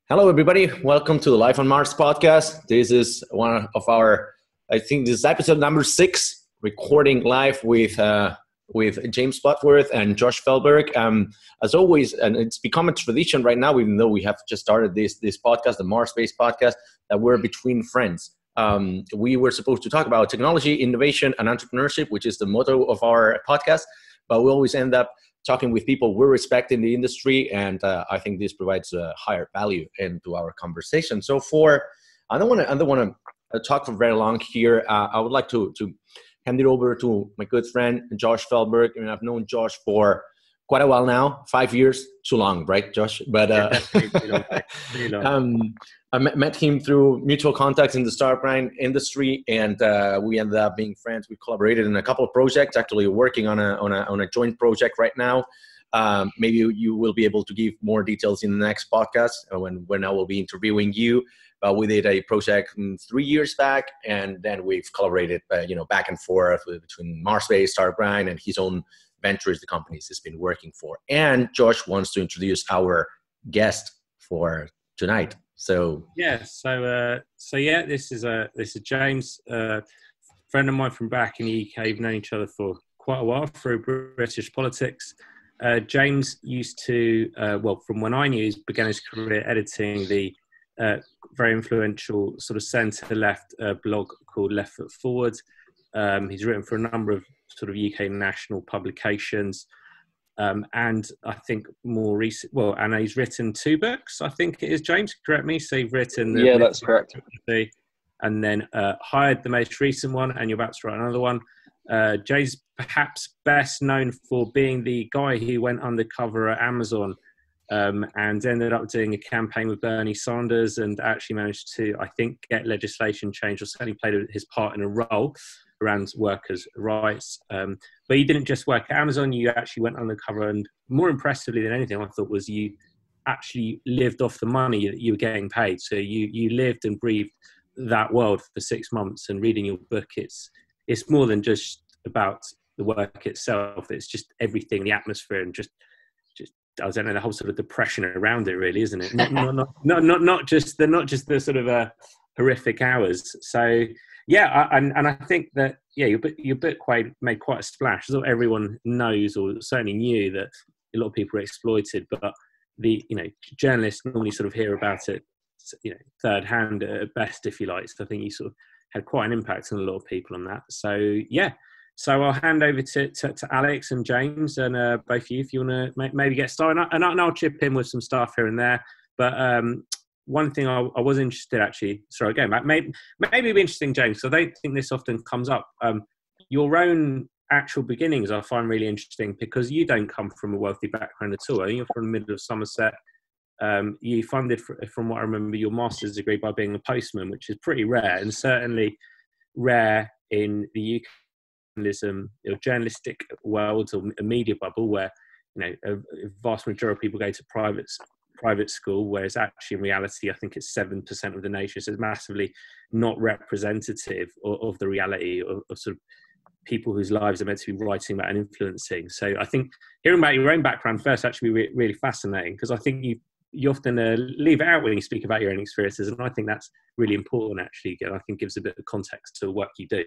Hello, everybody. Welcome to the Life on Mars podcast. This is one of our, I think this is episode number 6, recording live with James Bloodworth and Josh Feldberg. As always, and it's become a tradition right now, even though we have just started this podcast, the MarsBased podcast, that we're between friends. We were supposed to talk about technology, innovation, and entrepreneurship, which is the motto of our podcast, but we always end up talking with people we respect in the industry, and I think this provides a higher value into our conversation. So I don't want to talk for very long here. I would like to hand it over to my good friend Josh Feldberg. I mean, I've known Josh for quite a while now, 5 years, too long, right, Josh? But pretty long. I met him through mutual contacts in the startup grind industry, and we ended up being friends. We collaborated in a couple of projects, actually working on a joint project right now. Maybe you will be able to give more details in the next podcast when I will be interviewing you. We did a project 3 years back, and then we've collaborated, back and forth between MarsBased, startup grind, and his own ventures, the companies he's been working for. And Josh wants to introduce our guest for tonight. So this is James, friend of mine from back in the UK. We've known each other for quite a while through British politics. James used to, from when I knew, he began his career editing the very influential sort of centre-left blog called Left Foot Forward. He's written for a number of sort of UK national publications. And I think more recent, and he's written 2 books, I think it is, James, correct me. So you've written that's correct. And then hired the most recent one, and you're about to write another one. Jay's perhaps best known for being the guy who went undercover at Amazon and ended up doing a campaign with Bernie Sanders and actually managed to, I think, get legislation changed, or certainly played his part in a role around workers' rights. But you didn't just work at Amazon, you actually went undercover, and more impressively than anything, I thought, was you actually lived off the money that you were getting paid. So you lived and breathed that world for 6 months. And reading your book, it's more than just about the work itself. It's just everything, the atmosphere, and just I don't know, the whole sort of depression around it, really, isn't it? Not just the sort of horrific hours. So yeah, and I think that your book made quite a splash. So everyone knows, or certainly knew, that a lot of people were exploited, but the journalists normally sort of hear about it, third hand at best, if you like. So I think you sort of had quite an impact on a lot of people on that. So yeah. So I'll hand over to Alex and James, and both of you, if you want to maybe get started. And I'll chip in with some stuff here and there. But one thing I was interested, actually, sorry, again, maybe it'd be interesting, James, because I don't think this often comes up. Your own actual beginnings I find really interesting, because you don't come from a wealthy background at all. You're from the middle of Somerset. You funded, from what I remember, your master's degree by being a postman, which is pretty rare, and certainly rare in the UK journalistic world, or a media bubble, where a vast majority of people go to private school, whereas actually in reality I think it's 7% of the nation. So it's massively not representative of the reality of sort of people whose lives are meant to be writing about and influencing. So I think hearing about your own background first actually be really fascinating, because I think you often leave it out when you speak about your own experiences, and I think that's really important, actually. I think gives a bit of context to the work you do.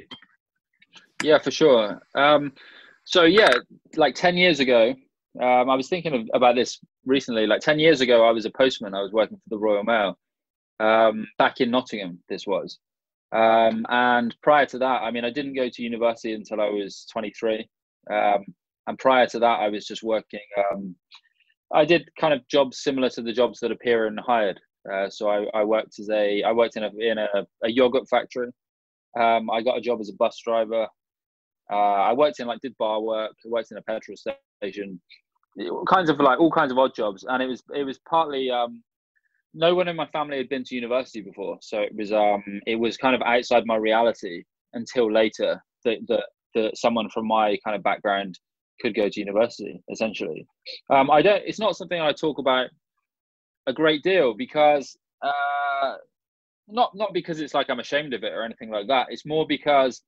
Yeah, for sure. So yeah, like 10 years ago, I was thinking about this recently. Like 10 years ago, I was a postman. I was working for the Royal Mail back in Nottingham, this was. And prior to that, I mean, I didn't go to university until I was 23. And prior to that, I was just working. I did kind of jobs similar to the jobs that appear in Hired. So I worked in a yogurt factory. I got a job as a bus driver. I worked did bar work. I worked in a petrol station, all kinds of odd jobs. And it was partly, no one in my family had been to university before. So it was kind of outside my reality until later that someone from my kind of background could go to university, essentially. It's not something I talk about a great deal, because, not because it's like I'm ashamed of it or anything like that. It's more because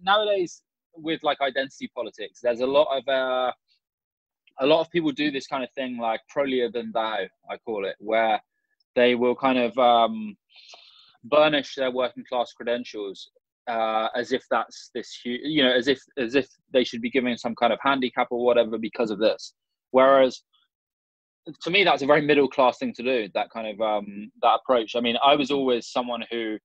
nowadays, with like identity politics, there's a lot of a lot of people do this kind of thing, like prolier than thou, I call it, where they will kind of burnish their working class credentials as if that's this huge, you know, as if they should be given some kind of handicap or whatever because of this. Whereas to me, that's a very middle class thing to do, that kind of that approach. I mean, I was always someone who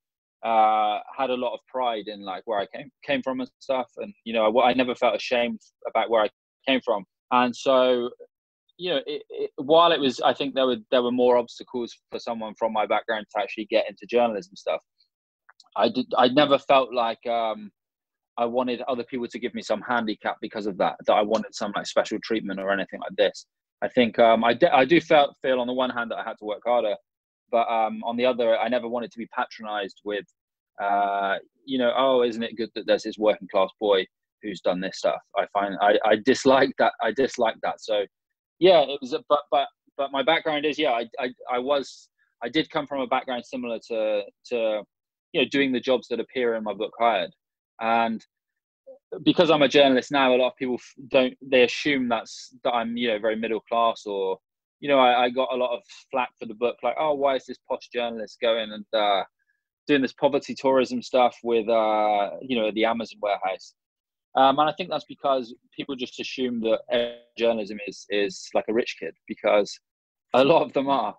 had a lot of pride in like where I came from and stuff, and you know, I never felt ashamed about where I came from. And so, you know, while it was, I think there were more obstacles for someone from my background to actually get into journalism stuff. I never felt like I wanted other people to give me some handicap because of that I wanted some like special treatment or anything like this. I think I do feel on the one hand that I had to work harder, but on the other, I never wanted to be patronized with, you know, oh, isn't it good that there's this working class boy who's done this stuff? I dislike that. So yeah, it was, but my background is, yeah, I did come from a background similar to you know, doing the jobs that appear in my book Hired. And because I'm a journalist now, a lot of people they assume that I'm, you know, very middle class, or, you know, I got a lot of flack for the book, like, oh, why is this posh journalist going and doing this poverty tourism stuff with, you know, the Amazon warehouse. And I think that's because people just assume that journalism is like a rich kid, because a lot of them are.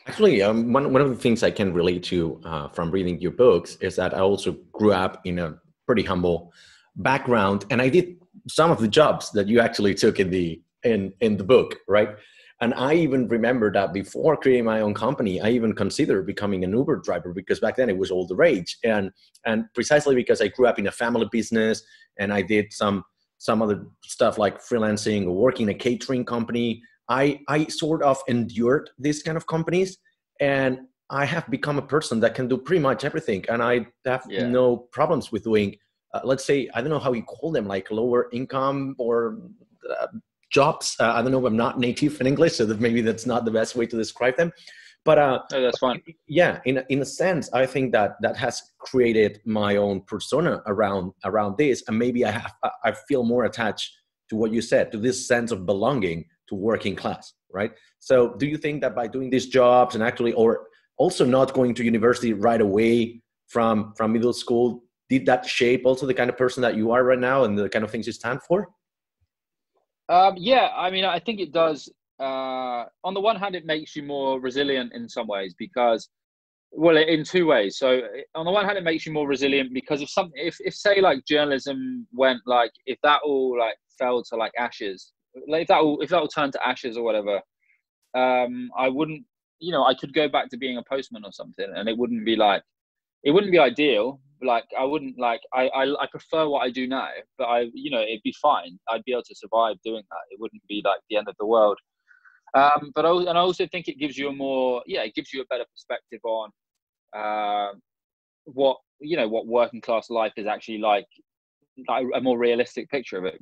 Actually, one of the things I can relate to from reading your books is that I also grew up in a pretty humble background, and I did some of the jobs that you actually took in the book, right? And I even remember that before creating my own company, I even considered becoming an Uber driver, because back then it was all the rage. And precisely because I grew up in a family business, and I did some other stuff like freelancing or working in a catering company, I sort of endured these kind of companies, and I have become a person that can do pretty much everything. And I have no problems with doing, let's say, I don't know how you call them, like lower income or jobs. I don't know, I'm not native in English, so that maybe that's not the best way to describe them. But no, that's fine. Yeah, in a sense, I think that has created my own persona around this, and maybe I feel more attached to what you said, to this sense of belonging to working class, right? So do you think that by doing these jobs and actually, or also not going to university right away from middle school, did that shape also the kind of person that you are right now and the kind of things you stand for? Yeah, I mean, I think it does. On the one hand, it makes you more resilient in some ways, because, well, in two ways. So on the one hand, it makes you more resilient because if say like journalism went, like, if that all like fell to like ashes, like if that all turned to ashes or whatever, I wouldn't, you know, I could go back to being a postman or something, and it wouldn't be ideal. Like I wouldn't like, I prefer what I do now, but you know, it'd be fine. I'd be able to survive doing that. It wouldn't be like the end of the world. But I also think it gives you a better perspective on what working class life is actually like a more realistic picture of it.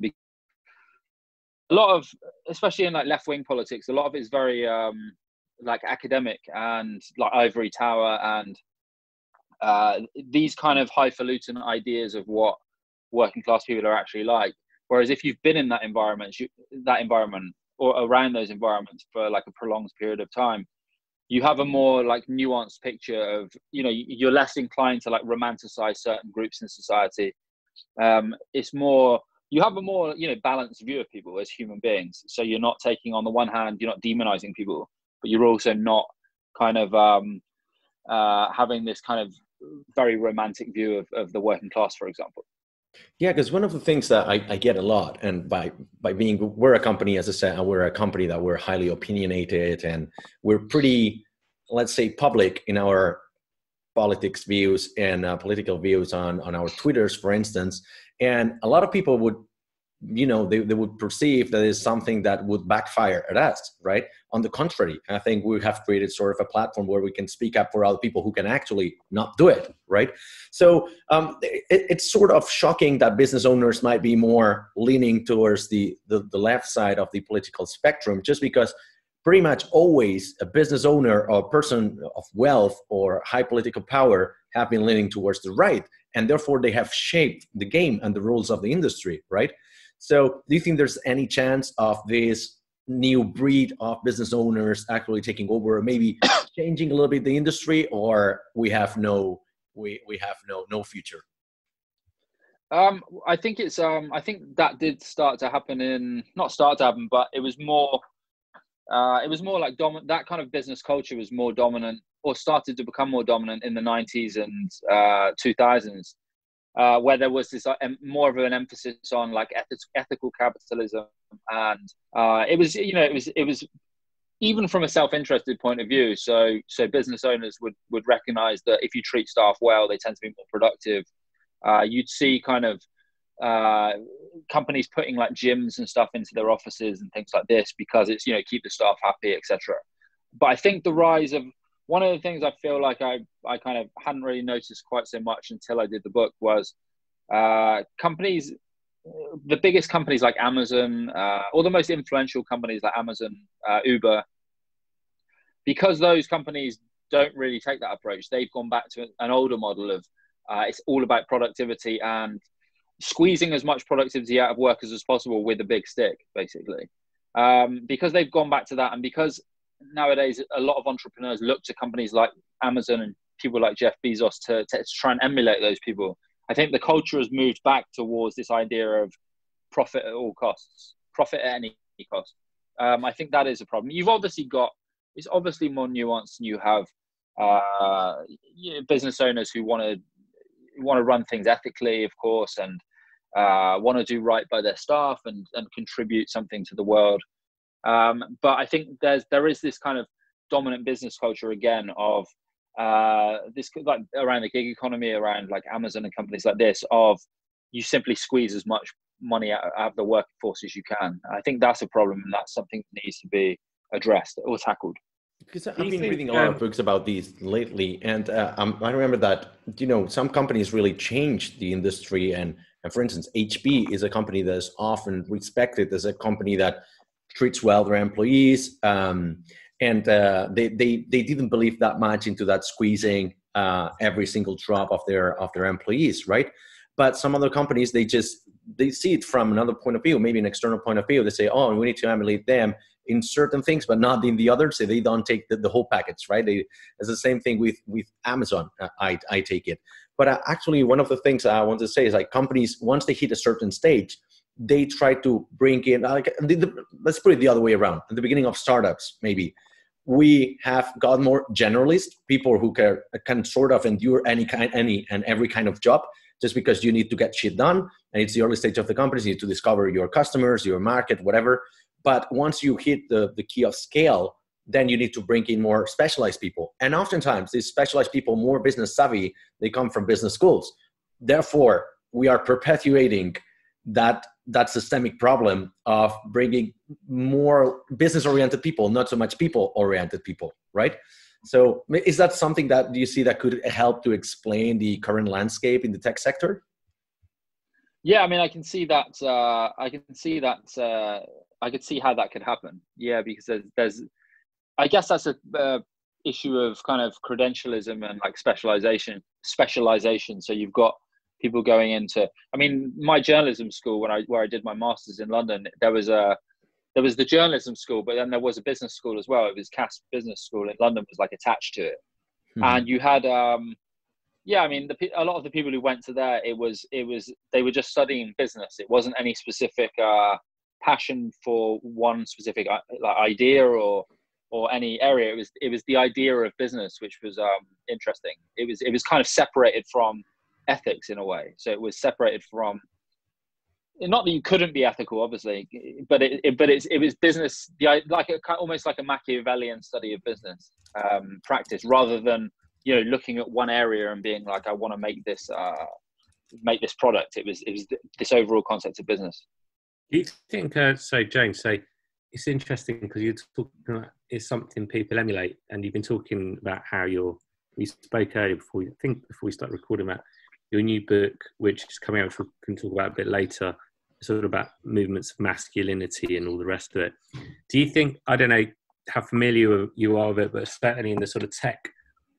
A lot of, especially in like left wing politics, a lot of it is very like academic and like ivory tower and these kind of highfalutin ideas of what working class people are actually like. Whereas if you've been in that environment or around those environments for like a prolonged period of time, you have a more like nuanced picture of, you know, you're less inclined to like romanticize certain groups in society. It's more, you have a more, you know, balanced view of people as human beings. So you're not taking, on the one hand, you're not demonizing people, but you're also not kind of having this kind of very romantic view of the working class, for example. Yeah, because one of the things that I get a lot, and by being, we're a company, as I said, we're a company that we're highly opinionated, and we're pretty, let's say, public in our politics views and political views on our Twitters, for instance. And a lot of people would, you know, they would perceive that is something that would backfire at us, right? On the contrary, I think we have created sort of a platform where we can speak up for other people who can actually not do it, right? So it's sort of shocking that business owners might be more leaning towards the left side of the political spectrum, just because pretty much always a business owner or a person of wealth or high political power have been leaning towards the right, and therefore they have shaped the game and the rules of the industry, right? So do you think there's any chance of this new breed of business owners actually taking over, maybe changing a little bit the industry, or we have no future? I think it's I think that did start to happen not start to happen, but it was more like that kind of business culture was more dominant, or started to become more dominant in the 90s and 2000s, where there was this more of an emphasis on like ethical capitalism, and it was even from a self-interested point of view. So business owners would recognize that if you treat staff well, they tend to be more productive. You'd see kind of companies putting like gyms and stuff into their offices and things like this, because it's, keep the staff happy, etc. But I think the rise of, one of the things I feel like I kind of hadn't really noticed quite so much until I did the book was companies, the biggest companies like Amazon, or the most influential companies like Amazon, Uber, because those companies don't really take that approach. They've gone back to an older model of it's all about productivity and squeezing as much productivity out of workers as possible with a big stick, basically. Because they've gone back to that, and because nowadays a lot of entrepreneurs look to companies like Amazon and people like Jeff Bezos to try and emulate those people. I think the culture has moved back towards this idea of profit at all costs, profit at any cost. I think that is a problem. It's obviously more nuanced, and you have business owners who want to run things ethically, of course, and want to do right by their staff and contribute something to the world. But I think there is this kind of dominant business culture again of this, like around the gig economy, around like Amazon and companies like this, of you simply squeeze as much money out of the workforce as you can. I think that's a problem, and that's something that needs to be addressed or tackled. Because I've been reading a lot of books about these lately, and I remember that some companies really changed the industry, and for instance, HP is a company that is often respected as a company that treats well their employees, and they didn't believe that much into that squeezing every single drop of their employees, right? But some other companies, they see it from another point of view, maybe an external point of view. They say, oh, we need to emulate them in certain things, but not in the others. So they don't take the whole package, right? It's the same thing with Amazon, I take it. But actually, one of the things I want to say is, like, companies, once they hit a certain stage, they try to bring in, let's put it the other way around. At the beginning of startups, maybe, we have got more generalist people who can sort of endure any and every kind of job, just because you need to get shit done. And it's the early stage of the company. You need to discover your customers, your market, whatever. But once you hit the key of scale, then you need to bring in more specialized people. And oftentimes, these specialized people, more business savvy, they come from business schools. Therefore, we are perpetuating that systemic problem of bringing more business-oriented people, not so much people-oriented people, right? So is that something that you see that could help to explain the current landscape in the tech sector? Yeah, I mean, I can see that. I could see how that could happen. Yeah, because there's I guess that's a issue of kind of credentialism and like specialization. So you've got people going into, I mean, my journalism school, where I did my master's in London, there was the journalism school, but then there was a business school as well. It was Cass Business School in London was like attached to it. And you had, I mean, a lot of the people who went to there, they were just studying business. It wasn't any specific passion for one specific idea or any area. It was the idea of business, which was interesting. It was kind of separated from ethics in a way. So it was separated from, not that you couldn't be ethical, obviously, but it was business, almost like a Machiavellian study of business practice, rather than looking at one area and being like, I want to make this product. It was this overall concept of business. Do you think, James, it's interesting because you're talking about it's something people emulate, and you've been talking about how we spoke earlier before we start recording about your new book, which is coming out, which we can talk about a bit later, sort of about movements of masculinity and all the rest of it. Do you think, I don't know how familiar you are with it, but certainly in the sort of tech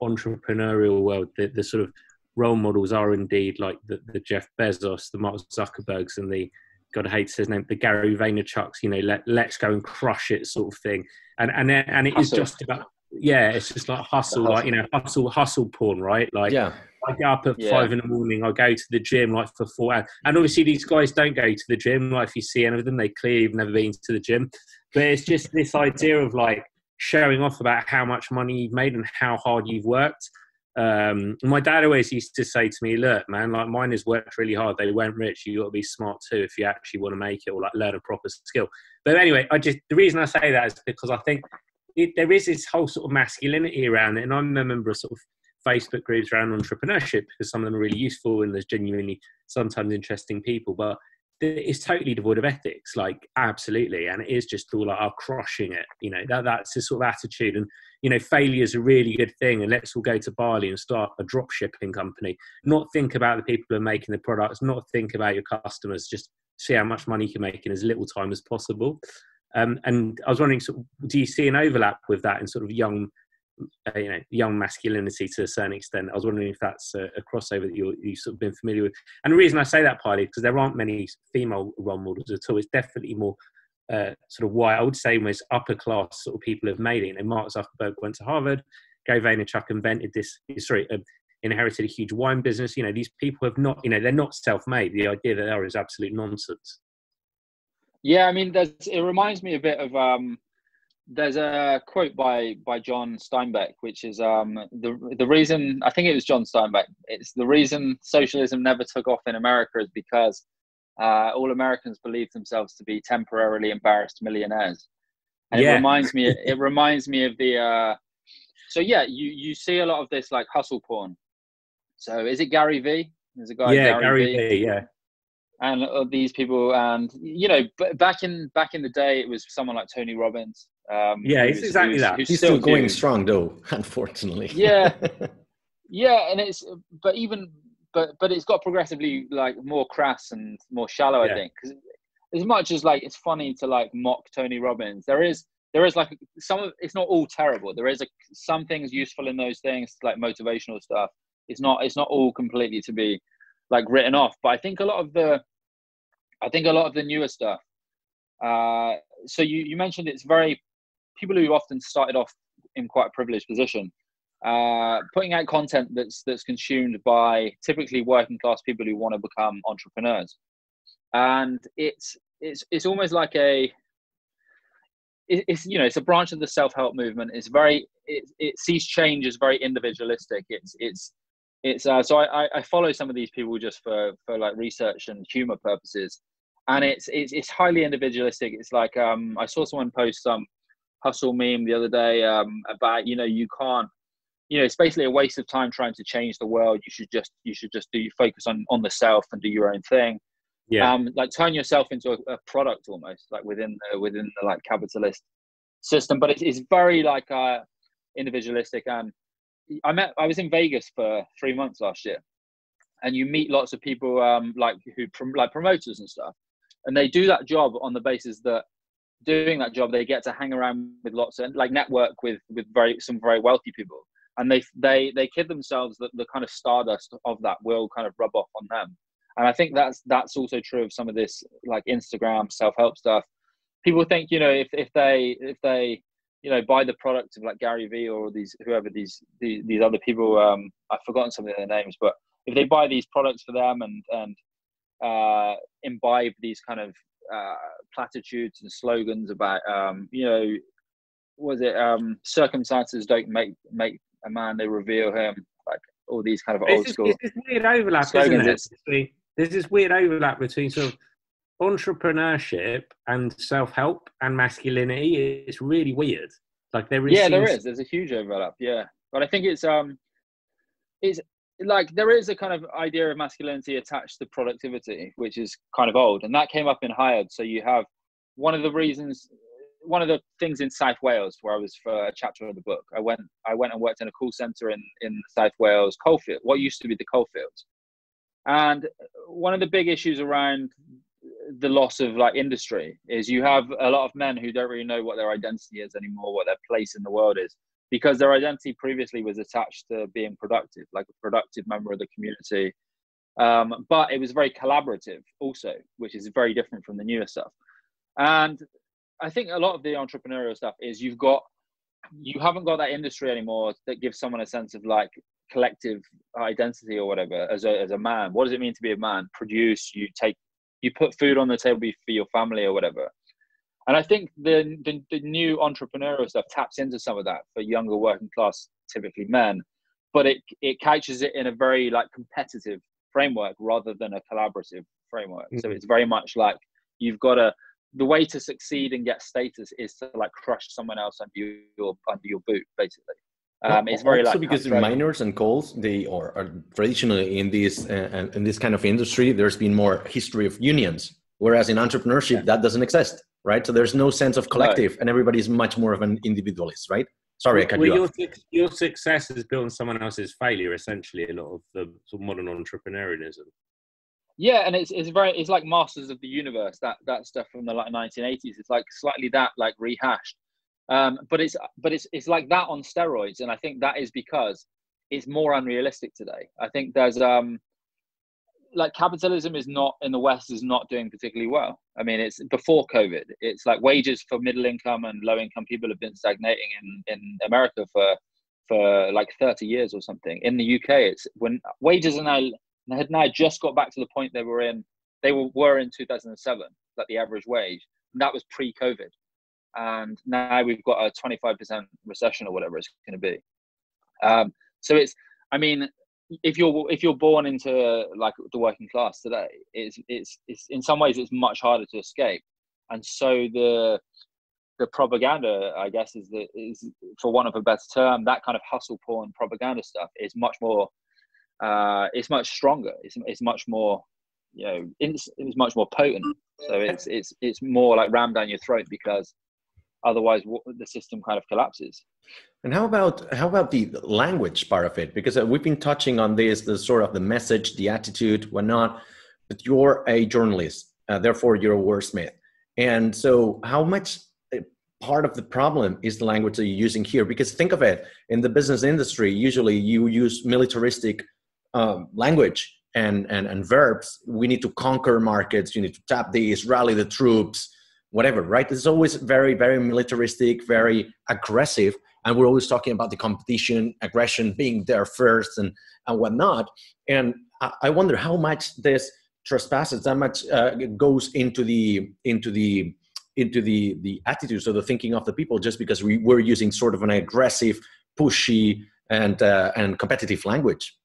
entrepreneurial world, the sort of role models are indeed like the Jeff Bezos, the Mark Zuckerbergs, and the God, I hate his name, the Gary Vaynerchuk's, let's go and crush it sort of thing. And it is just about, it's just like hustle, like, hustle porn, right? Like, yeah. I get up at 5 a.m, I go to the gym like for 4 hours. And obviously these guys don't go to the gym. Like if you see any of them, they clearly have never been to the gym. But it's just this idea of like showing off about how much money you've made and how hard you've worked. My dad always used to say to me, look, man, like miners worked really hard. They weren't rich. You got to be smart too if you actually want to make it or like learn a proper skill. But anyway, the reason I say that is because I think there is this whole sort of masculinity around it. And I'm a member of sort of Facebook groups around entrepreneurship because some of them are really useful and there's genuinely sometimes interesting people, but it's totally devoid of ethics, like absolutely. And it is just all like, crushing it. That's the sort of attitude. And, failure is a really good thing. And let's all go to Bali and start a drop shipping company, not think about the people who are making the products, not think about your customers, just see how much money you can make in as little time as possible. And I was wondering, do you see an overlap with that in sort of young masculinity to a certain extent? I was wondering if that's a crossover that you've sort of been familiar with. And the reason I say that partly because there aren't many female role models at all. It's definitely more sort of white. I would say almost upper class sort of people have made it. And Mark Zuckerberg went to Harvard. Gary Vaynerchuk inherited a huge wine business. These people have not, they're not self-made. The idea that they are is absolute nonsense. Yeah, I mean, it reminds me a bit of there's a quote by John Steinbeck, which is the reason, I think it was John Steinbeck, it's the reason socialism never took off in America is because all Americans believe themselves to be temporarily embarrassed millionaires. And it reminds me of the you see a lot of this like hustle porn. So is it Gary V? There's a guy Gary V, yeah. And these people, and back in the day, it was someone like Tony Robbins. It's exactly that. He's still going strong, though, unfortunately. Yeah, and but it's got progressively like more crass and more shallow. I think because as much as like it's funny to like mock Tony Robbins, there is like it's not all terrible. There is some things useful in those things, like motivational stuff. It's not all completely to be like written off, but I think a lot of the newer stuff. So you mentioned it's very people who often started off in quite a privileged position, putting out content that's consumed by typically working class people who want to become entrepreneurs, and it's almost like it's a branch of the self-help movement. It sees change as very individualistic. So I follow some of these people just for like research and humor purposes, and it's highly individualistic. It's like I saw someone post some hustle meme the other day about you can't, it's basically a waste of time trying to change the world. You should just focus on the self and do your own thing. Like turn yourself into a product almost, like within the like capitalist system. But it's very like individualistic. And I was in Vegas for 3 months last year, and you meet lots of people like promoters and stuff, and they do that job on the basis that doing that job they get to hang around with lots and like network with some very wealthy people, and they kid themselves that the kind of stardust of that will kind of rub off on them. And I think that's also true of some of this like Instagram self-help stuff. People think if they buy the product of like Gary V or these other people, I've forgotten some of their names, but if they buy these products for them and imbibe these kind of platitudes and slogans about circumstances don't make a man, they reveal him, like all these kind of old school. It's this weird overlap, slogans, isn't it? There's this weird overlap between sort of entrepreneurship and self-help and masculinity. It's really weird. Like there is there's a huge overlap, but I think it's like there is a kind of idea of masculinity attached to productivity, which is kind of old, and that came up in Hired. So you have one of the things in South Wales where I was for a chapter of the book. I went and worked in a call center in South Wales coalfield, what used to be the coalfields. And one of the big issues around the loss of like industry is you have a lot of men who don't really know what their identity is anymore, what their place in the world is, because their identity previously was attached to being productive, like a productive member of the community, But it was very collaborative also, which is very different from the newer stuff. And I think a lot of the entrepreneurial stuff is you haven't got that industry anymore that gives someone a sense of like collective identity or whatever as a man. What does it mean to be a man? Produce, you put food on the table for your family or whatever. And I think the new entrepreneurial stuff taps into some of that for younger working class, typically men, but it couches it in a very like competitive framework rather than a collaborative framework. Mm-hmm. So it's very much like the way to succeed and get status is to like crush someone else under your boot, basically. It's very also like because miners and coals, they are traditionally in this kind of industry, there's been more history of unions, whereas in entrepreneurship that doesn't exist, right? So there's no sense of collective, and everybody's much more of an individualist, right? Sorry, I cut you off. Your success is built on someone else's failure, essentially. A lot of the sort of modern entrepreneurialism. Yeah, and it's like Masters of the Universe, that stuff from the like 1980s. It's like slightly that like rehashed, but it's like that on steroids, and I think that is because it's more unrealistic today. I think there's like capitalism is not in the West is not doing particularly well. I mean, it's before COVID. It's like wages for middle income and low income people have been stagnating in America for like 30 years or something. In the UK, it's when wages had now just got back to the point they were in 2007, like the average wage. And that was pre-COVID. And now we've got a 25% recession or whatever it's going to be. So it's, I mean, if you're born into like the working class today, it's in some ways it's much harder to escape. And so the propaganda, I guess, is for want of a better term, that kind of hustle porn propaganda stuff is much more. It's much stronger. It's much more, it's much more potent. So it's more like rammed down your throat because otherwise the system kind of collapses. And how about the language part of it? Because we've been touching on this, the sort of the message, the attitude, whatnot. But you're a journalist, therefore you're a wordsmith. And so, how much part of the problem is the language that you're using here? Because think of it, in the business industry, usually you use militaristic language and verbs. We need to conquer markets. You need to tap these, rally the troops, whatever, right? It's always very, very militaristic, very aggressive. And we're always talking about the competition, aggression, being there first and whatnot. And I wonder how much this trespasses, how much goes into the attitudes or the thinking of the people, just because we're using sort of an aggressive, pushy, and competitive language.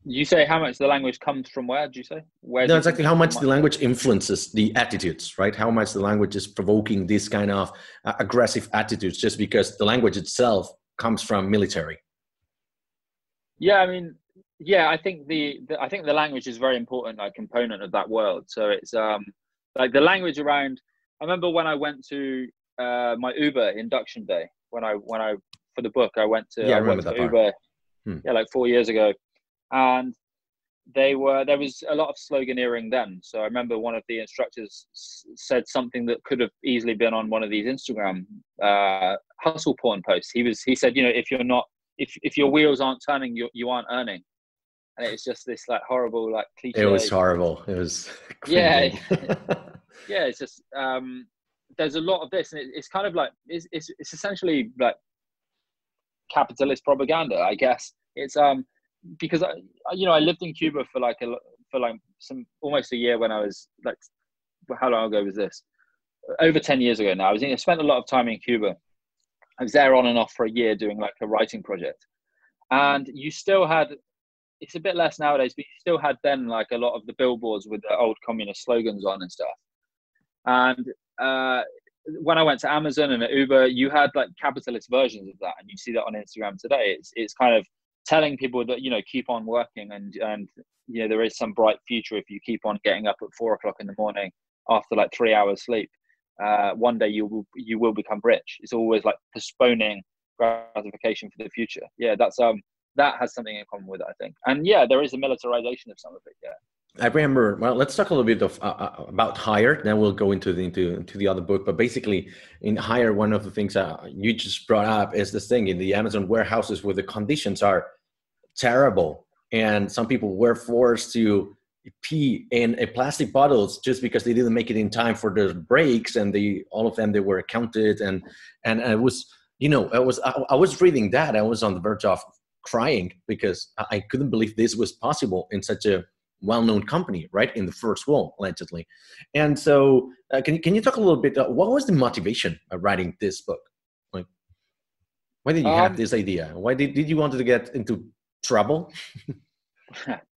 You say how much the language comes from where, did you say? No, exactly how much the language influences the attitudes, right? How much the language is provoking this kind of aggressive attitudes just because the language itself comes from military. Yeah, I mean, I think the language is a very important like component of that world. So it's like the language around. I remember when I went to my Uber induction day when I for the book I went to Uber like 4 years ago. And there was a lot of sloganeering then. So I remember one of the instructors said something that could have easily been on one of these Instagram hustle porn posts. He said, if your wheels aren't turning, you aren't earning. And it's just this like horrible like cliche. It was horrible. It was yeah. It's just there's a lot of this, and it's kind of like it's essentially like capitalist propaganda, I guess. It's because I lived in Cuba for almost a year when I was like, how long ago was this? Over 10 years ago now. I spent a lot of time in Cuba. I was there on and off for a year doing like a writing project, and you still had, it's a bit less nowadays, but you still had then like a lot of the billboards with the old communist slogans on and stuff. And when I went to Amazon and at Uber, you had like capitalist versions of that, and you see that on Instagram today. It's kind of telling people that keep on working and there is some bright future if you keep on getting up at 4 o'clock in the morning after like 3 hours sleep. One day you will become rich. It's always like postponing gratification for the future. Yeah, that's that has something in common with it, I think. And yeah, there is a militarization of some of it. Yeah. I remember. Well, let's talk a little bit of about Hire. Then we'll go into the other book. But basically, in Hire, one of the things you just brought up is this thing in the Amazon warehouses where the conditions are terrible. and some people were forced to pee in a plastic bottles just because they didn't make it in time for their breaks, and all of them, they were counted, and it was, I was reading that, I was on the verge of crying because I couldn't believe this was possible in such a well-known company, right, in the first world, allegedly. And so can you talk a little bit, what was the motivation of writing this book? Like, why did you have this idea? Why did you want to get into trouble?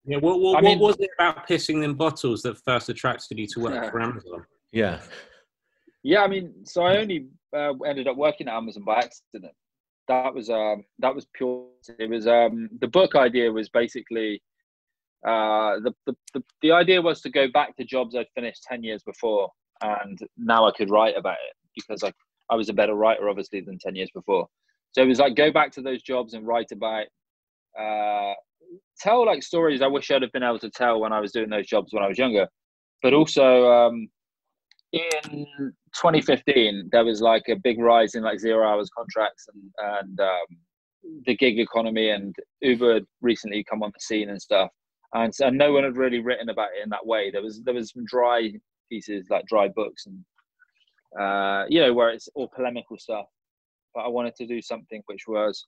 Yeah, what was it about pissing in bottles that first attracted you to work for Amazon? Yeah. Yeah, I mean, so I only ended up working at Amazon by accident. That was pure. It was the book idea was basically the idea was to go back to jobs I'd finished 10 years before, and now I could write about it because I was a better writer, obviously, than 10 years before. So it was like, go back to those jobs and write about, tell like stories I wish I'd have been able to tell when I was doing those jobs when I was younger. But also in 2015, there was like a big rise in like 0 hours contracts and the gig economy, and Uber had recently come on the scene and stuff. And so no one had really written about it in that way. There was some dry pieces, like dry books, and where it's all polemical stuff. But I wanted to do something which was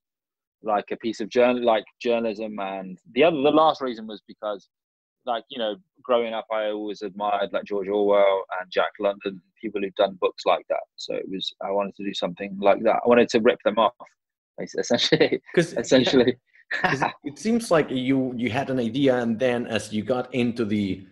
like a piece of journalism. And the last reason was because, like, growing up, I always admired like George Orwell and Jack London, people who've done books like that. So I wanted to do something like that. I wanted to rip them off, essentially. Essentially. Yeah. It seems like you had an idea, and then as you got into the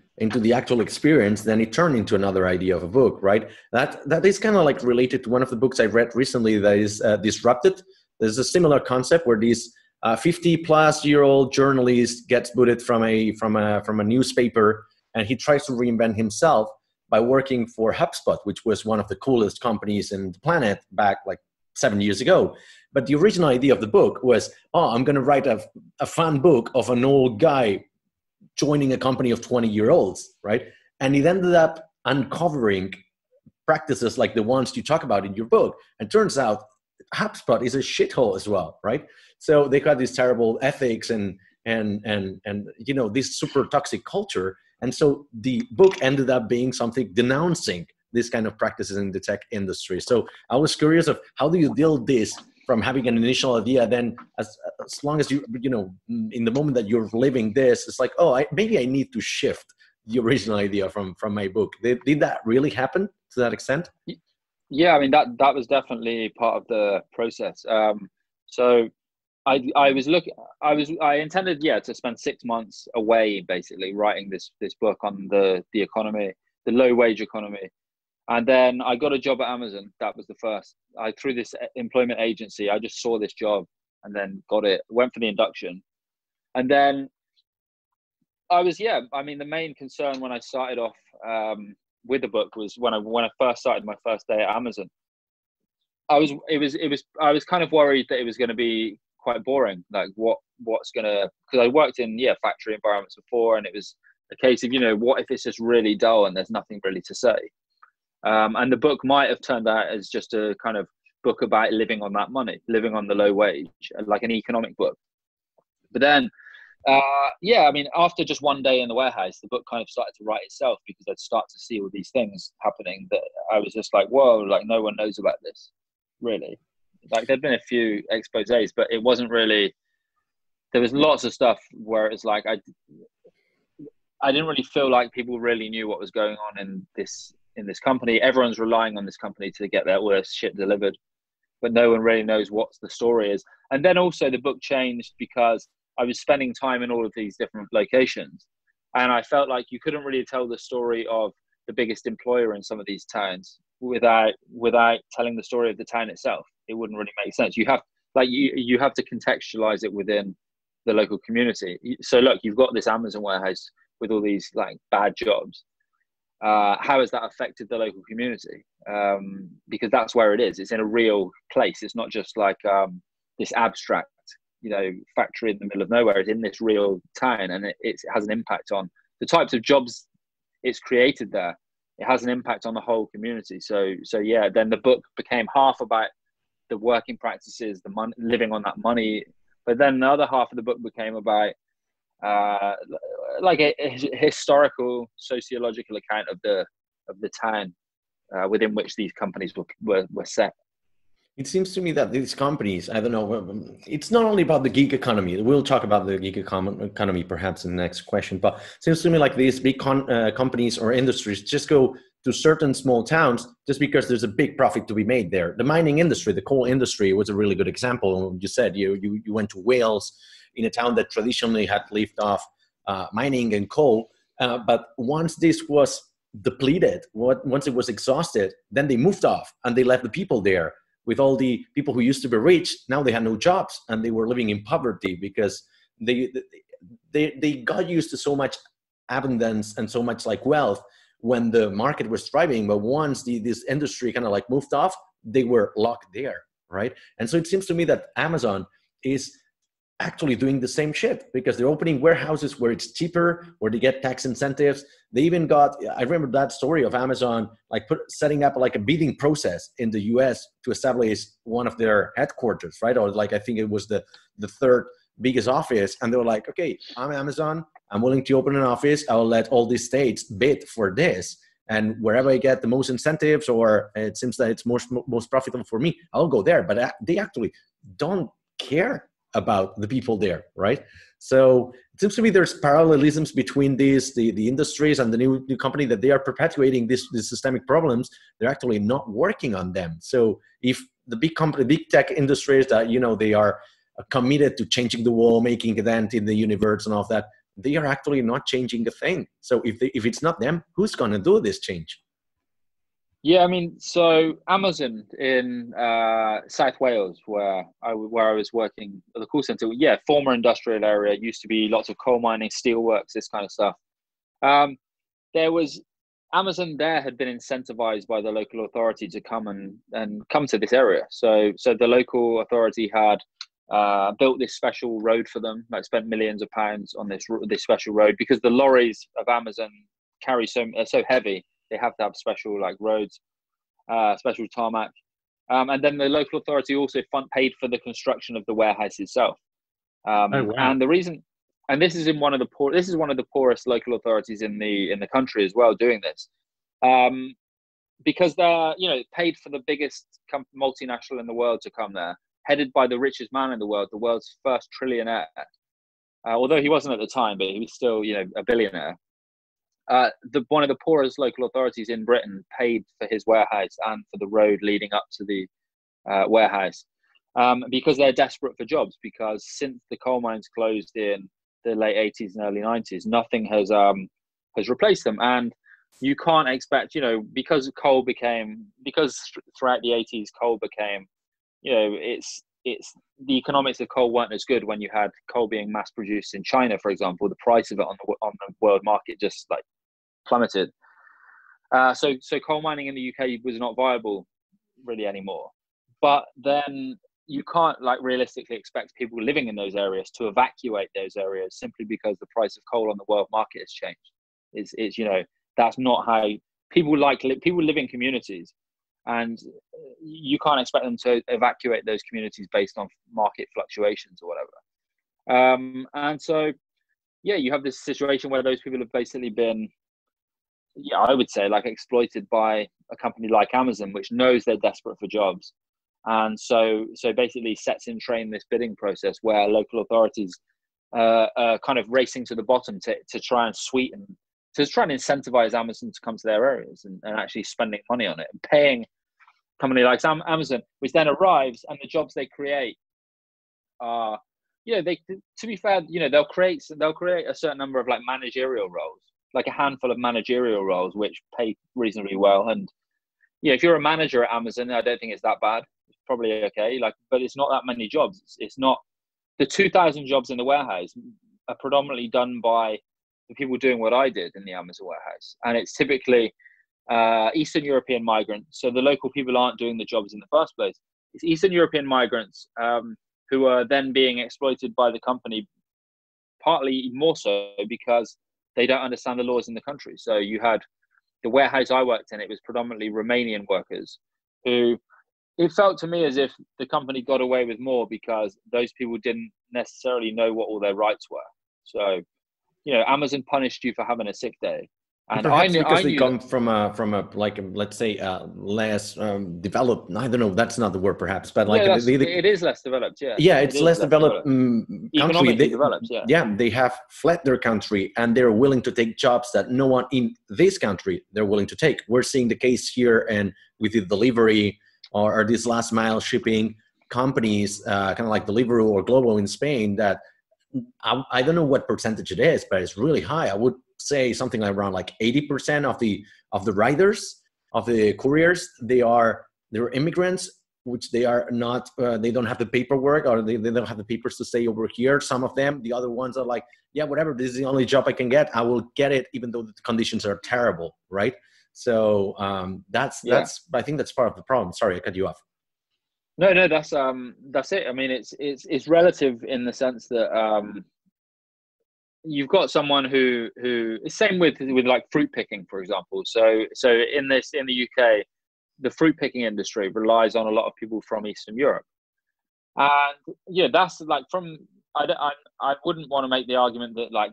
actual experience, then it turned into another idea of a book, right? That is kind of like related to one of the books I read recently that is Disrupted. There's a similar concept where this 50-plus-year-old journalist gets booted from a newspaper, and he tries to reinvent himself by working for HubSpot, which was one of the coolest companies in the planet back like 7 years ago. But the original idea of the book was, I'm going to write a fun book of an old guy joining a company of 20-year-olds, right? And it ended up uncovering practices like the ones you talk about in your book. And turns out HubSpot is a shithole as well, right? So they got these terrible ethics and this super toxic culture. And so the book ended up being something denouncing this kind of practices in the tech industry. So I was curious of how do you deal this from having an initial idea, then as long as you in the moment that you're living this, it's like, maybe I need to shift the original idea from my book. Did that really happen to that extent? Yeah, I mean that was definitely part of the process. So I intended to spend 6 months away, basically writing this book on the economy, the low wage economy. And then I got a job at Amazon. That was the first. Through this employment agency, I just saw this job and then got it, went for the induction. And then the main concern when I started off with the book was when I first started my first day at Amazon. I was kind of worried that it was going to be quite boring. Like because I worked in factory environments before, and it was a case of what if it's just really dull and there's nothing really to say. And the book might have turned out as just a kind of book about living on that money, living on the low wage, like an economic book. But then, after just one day in the warehouse, the book kind of started to write itself, because I'd start to see all these things happening that I was just like, whoa, like no one knows about this, really. Like there'd been a few exposés, but it wasn't really, there was lots of stuff where it was like, I didn't really feel like people really knew what was going on in this company. Everyone's relying on this company to get all their shit delivered, but no one really knows what the story is. And then also the book changed because I was spending time in all of these different locations, and I felt like you couldn't really tell the story of the biggest employer in some of these towns without telling the story of the town itself. It wouldn't really make sense. You have to contextualize it within the local community. So look, you've got this Amazon warehouse with all these like bad jobs. How has that affected the local community? Because that's where it is. It's in a real place. It's not just like this abstract, factory in the middle of nowhere. It's in this real town, and it has an impact on the types of jobs it's created there. It has an impact on the whole community. So yeah, then the book became half about the working practices, the money, living on that money. But then the other half of the book became about like a historical sociological account of the town within which these companies were set. It seems to me that these companies, I don't know, it's not only about the gig economy. We'll talk about the gig economy perhaps in the next question, but it seems to me like these big companies or industries just go to certain small towns just because there's a big profit to be made there. The mining industry, the coal industry was a really good example. You said you went to Wales, in a town that traditionally had lived off mining and coal, but once this was depleted, once it was exhausted, then they moved off and they left the people there. With all the people who used to be rich, now they had no jobs and they were living in poverty because they got used to so much abundance and so much like wealth when the market was thriving. But once this industry kind of like moved off, they were locked there, right? And so it seems to me that Amazon is actually doing the same shit because they're opening warehouses where it's cheaper, where they get tax incentives. They even got, I remember that story of Amazon, like setting up like a bidding process in the US to establish one of their headquarters, right? Or like, I think it was the third biggest office. And they were like, okay, I'm Amazon. I'm willing to open an office. I'll let all these states bid for this. And wherever I get the most incentives, or it seems that it's most profitable for me, I'll go there. But they actually don't care about the people there, right? So it seems to me there's parallelisms between these the industries and the new company, that they are perpetuating these systemic problems. They're actually not working on them. So if the big tech industries that they are committed to changing the world, making a dent in the universe and all of that, they are actually not changing a thing. So if it's not them, who's going to do this change? Yeah, I mean, so Amazon in South Wales, where I was working at the call center, yeah, former industrial area, used to be lots of coal mining, steelworks, this kind of stuff. Amazon there had been incentivized by the local authority to come and come to this area. So the local authority had built this special road for them, like spent millions of pounds on this special road, because the lorries of Amazon are so heavy. They have to have special like roads, special tarmac, and then the local authority also paid for the construction of the warehouse itself. Oh, wow. And the reason, and this is one of the poorest local authorities in the country as well, doing this, because they're paid for the biggest multinational in the world to come there, headed by the richest man in the world's first trillionaire. Although he wasn't at the time, but he was still a billionaire. One of the poorest local authorities in Britain paid for his warehouse and for the road leading up to the warehouse, because they're desperate for jobs. Because since the coal mines closed in the late 80s and early 90s, nothing has replaced them. And you can't expect, because throughout the 80s coal became, it's the economics of coal weren't as good when you had coal being mass produced in China, for example. The price of it on the world market just like plummeted. So coal mining in the UK was not viable really anymore. But then you can't realistically expect people living in those areas to evacuate those areas simply because the price of coal on the world market has changed. It's that's not how people live in communities. And you can't expect them to evacuate those communities based on market fluctuations or whatever. And so, yeah, you have this situation where those people have basically been, I would say, exploited by a company like Amazon, which knows they're desperate for jobs. And so basically sets in train this bidding process where local authorities are kind of racing to the bottom to try and incentivize Amazon to come to their areas and actually spending money on it and paying a company like Amazon, which then arrives, and the jobs they create are, to be fair, they'll create a certain number of managerial roles, like a handful of managerial roles, which pay reasonably well. And if you're a manager at Amazon, I don't think it's that bad. It's probably okay. But it's not that many jobs. It's not the 2,000 jobs in the warehouse are predominantly done by the people doing what I did in the Amazon warehouse, and it's typically Eastern European migrants. So the local people aren't doing the jobs in the first place. It's Eastern European migrants who are then being exploited by the company, partly more so because they don't understand the laws in the country. So you had the warehouse I worked in, it was predominantly Romanian workers who, it felt to me as if the company got away with more because those people didn't necessarily know what all their rights were. So, Amazon punished you for having a sick day. And perhaps because they come from a like, let's say, less developed. I don't know. That's not the word, perhaps, but like it is less developed. Yeah. Yeah, it's less developed country. Economically developed. Yeah. Yeah, they have fled their country and they're willing to take jobs that no one in this country they're willing to take. We're seeing the case here, and with the delivery or these last mile shipping companies, kind of like Deliveroo or Glovo in Spain, that I don't know what percentage it is, but it's really high. I would say something like around like 80% of the riders, of the couriers, they're immigrants, which they are not. They don't have the paperwork, or they don't have the papers to stay over here. Some of them, the other ones are like, yeah, whatever. This is the only job I can get. I will get it, even though the conditions are terrible, right? So that's I think that's part of the problem. Sorry, I cut you off. No, that's it. I mean, it's relative in the sense that you've got someone who same with like fruit picking, for example. So in the UK, the fruit picking industry relies on a lot of people from Eastern Europe, and yeah, that's like I wouldn't want to make the argument that like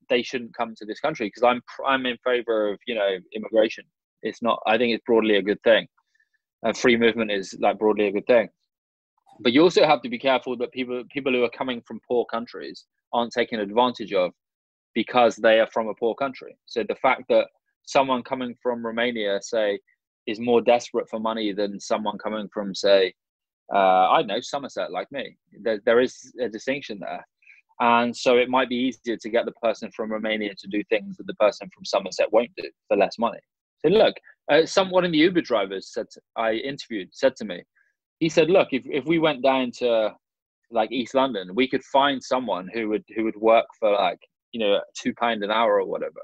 they shouldn't come to this country, because I'm in favor of immigration. It's not. I think it's broadly a good thing. Free movement is like broadly a good thing, but you also have to be careful that people who are coming from poor countries aren't taken advantage of because they are from a poor country. So the fact that someone coming from Romania, say, is more desperate for money than someone coming from, say, I don't know, Somerset, like me, there is a distinction there. And so it might be easier to get the person from Romania to do things that the person from Somerset won't do for less money. So look, one of the Uber drivers I interviewed said to me, he said, look, if we went down to like East London, we could find someone who would work for like, £2 an hour or whatever.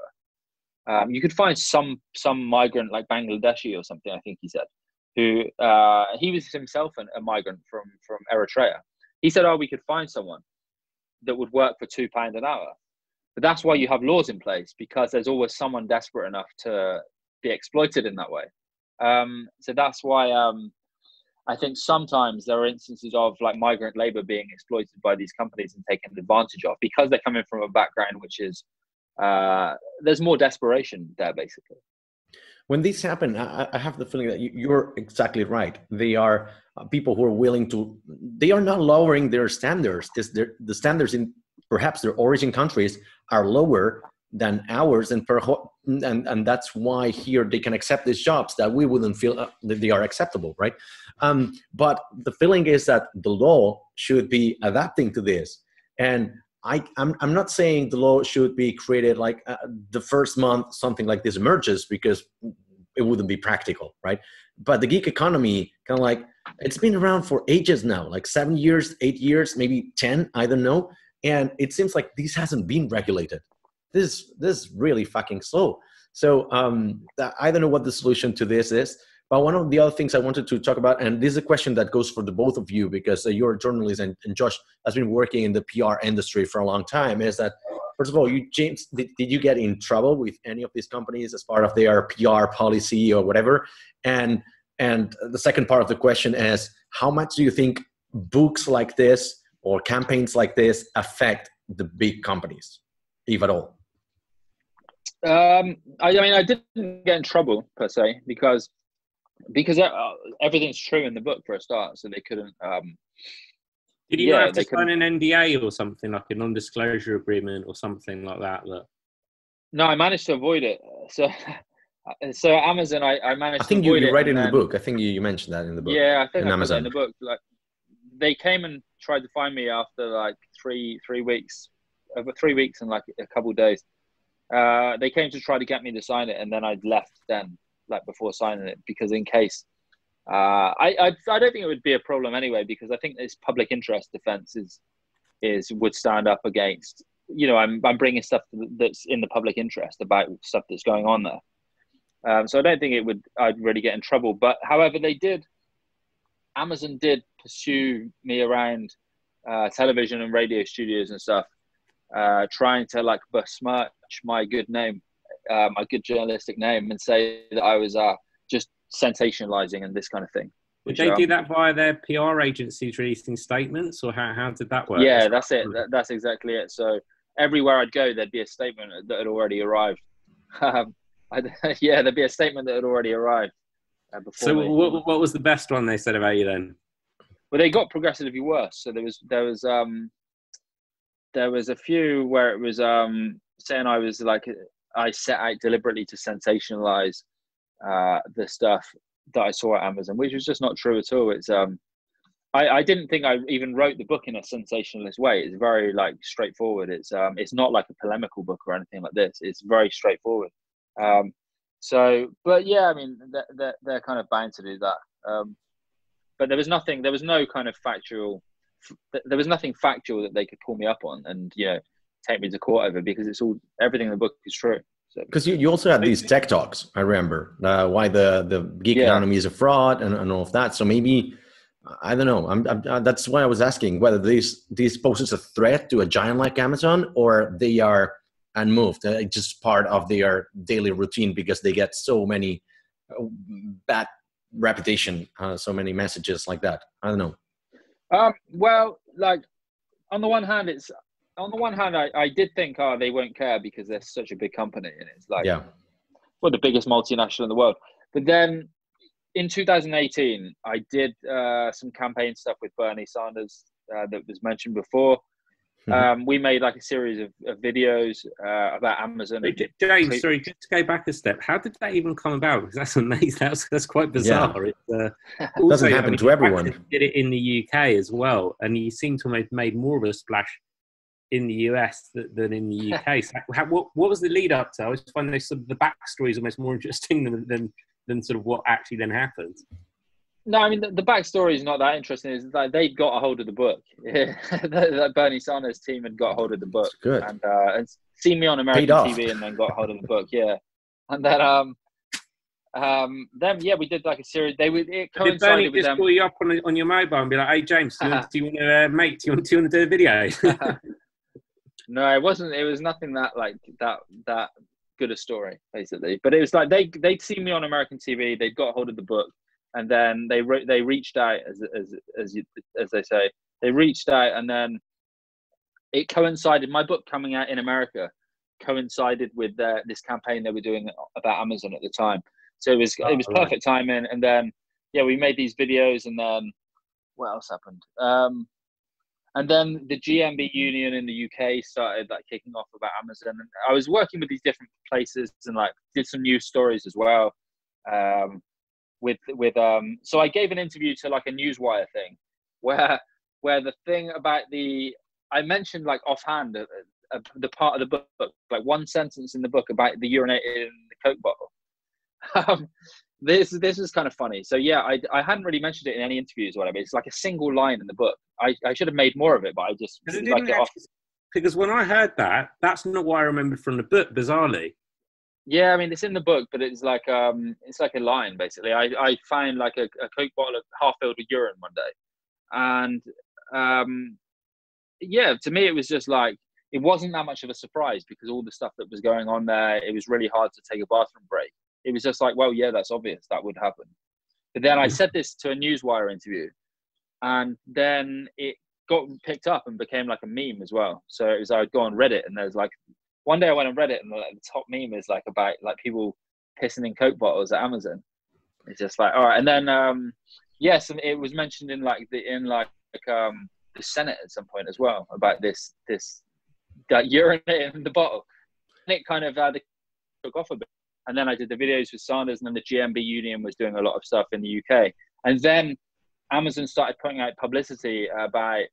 You could find some migrant like Bangladeshi or something, I think he said, who he was himself a migrant from Eritrea. He said, we could find someone that would work for £2 an hour. But that's why you have laws in place, because there's always someone desperate enough to be exploited in that way. So that's why I think sometimes there are instances of like migrant labor being exploited by these companies and taken advantage of, because they're coming from a background which is there's more desperation there, basically. When these happen, I have the feeling that you're exactly right. They are people who are willing to. They are not lowering their standards. The standards in perhaps their origin countries are lower than ours, and that's why here they can accept these jobs that we wouldn't feel that they are acceptable, right? But the feeling is that the law should be adapting to this, and I'm not saying the law should be created like the first month something like this emerges, because it wouldn't be practical, right? But the gig economy, kind of like, it's been around for ages now, like 7 years, 8 years, maybe 10, I don't know, and it seems like this hasn't been regulated. This is really fucking slow. So I don't know what the solution to this is. But one of the other things I wanted to talk about, and this is a question that goes for the both of you, because you're a journalist and Josh has been working in the PR industry for a long time, is that, first of all, James, did you get in trouble with any of these companies as part of their PR policy or whatever? And the second part of the question is, how much do you think books like this or campaigns like this affect the big companies, if at all? I mean, I didn't get in trouble per se, because everything's true in the book for a start, so they couldn't. Did you have to sign an NDA or something, like a non-disclosure agreement or something like that? No, I managed to avoid it. So Amazon, I managed. I think to avoid you it, write it in the book. I think you mentioned that in the book. Yeah, I think I put Amazon. that in the book. Like, they came and tried to find me after like three weeks, over 3 weeks and like a couple of days. They came to try to get me to sign it, and then I'd left then, like before signing it, because in case I don't think it would be a problem anyway, because I think this public interest defense would stand up against, I'm bringing stuff that's in the public interest about stuff that's going on there. So I don't think I'd really get in trouble. But however, Amazon did pursue me around television and radio studios and stuff, trying to like besmirch my good name, my good journalistic name, and say that I was just sensationalizing and this kind of thing. Did they do that via their PR agencies releasing statements, or how did that work? Yeah, that's it. That's exactly it. So everywhere I'd go, there'd be a statement that had already arrived. Yeah, there'd be a statement that had already arrived before So me. what was the best one they said about you then? Well, they got progressively worse. So there was a few where it was saying I was like, I set out deliberately to sensationalize the stuff that I saw at Amazon, which was just not true at all. It's I didn't think I even wrote the book in a sensationalist way. It's very like straightforward. It's not like a polemical book or anything like this. It's very straightforward. So, but yeah, I mean, they're kind of bound to do that. But there was no kind of there was nothing factual that they could pull me up on and, you know, take me to court over, because everything in the book is true. Because you also had these tech talks, I remember, why the gig economy is a fraud and all of that. So maybe, I don't know. That's why I was asking whether these poses a threat to a giant like Amazon, or they are unmoved, just part of their daily routine because they get so many bad reputation, so many messages like that. I don't know. Well, like on the one hand, I did think, they won't care because they're such a big company, and it's like, well, the biggest multinational in the world. But then in 2018, I did some campaign stuff with Bernie Sanders that was mentioned before. We made like a series of videos about Amazon. James, sorry, just to go back a step, how did that even come about? Because that's amazing. That's quite bizarre. Yeah. It doesn't happen to everyone. Did it in the UK as well, and you seem to have made more of a splash in the US than in the UK. So what was the lead up to? I always find those sort of the backstory is almost more interesting than sort of what actually then happened. No, I mean, the backstory is not that interesting. It's like they got a hold of the book. The Bernie Sanders team had got a hold of the book. Good. And seen me on American TV and then got a hold of the book. Yeah. And then we did like a series. It coincided did Bernie with just them. call you up on your mobile and be like, "Hey James, do you want to do a video?" No, it wasn't. It was nothing that good a story, basically. But it was like they'd seen me on American TV. They'd got a hold of the book. And then they reached out, as they say, they reached out, and then it coincided. My book coming out in America coincided with this campaign they were doing about Amazon at the time. So it was perfect timing. And then we made these videos, and then what else happened? And then the GMB union in the UK started like kicking off about Amazon, and I was working with these different places and like did some news stories as well. So I gave an interview to like a Newswire thing where the thing about I mentioned like offhand the part of the book, like one sentence in the book about the urinating in the Coke bottle. This is kind of funny. So I hadn't really mentioned it in any interviews or whatever. It's like a single line in the book. I should have made more of it, but I just because when I heard that, that's not what I remembered from the book, bizarrely. Yeah, I mean, it's in the book, but it's like a line, basically. I found like a Coke bottle half filled with urine one day. And to me, it was just like, it wasn't that much of a surprise because all the stuff that was going on there, it was really hard to take a bathroom break. It was just like, well, yeah, that's obvious. That would happen. But then I said this to a Newswire interview, and then it got picked up and became like a meme as well. So it was, I'd go on Reddit, and there's like, one day I went on Reddit, and like, the top meme is like about like people pissing in Coke bottles at Amazon. It's just like, all right. And then and it was mentioned in the Senate at some point as well about this urine in the bottle, and it kind of took off a bit. And then I did the videos with Sanders, and then the GMB union was doing a lot of stuff in the UK. And then Amazon started putting out publicity about,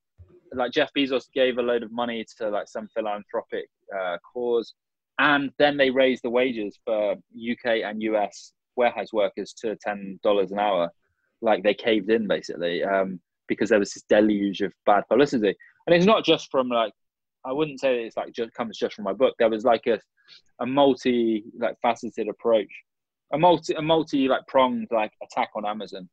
like, Jeff Bezos gave a load of money to like some philanthropic cause, and then they raised the wages for UK and US warehouse workers to $10 an hour. Like, they caved in basically because there was this deluge of bad publicity. And it's not just from like, I wouldn't say it's like comes just from my book. There was like a multi like faceted approach, a multi like pronged like attack on Amazon.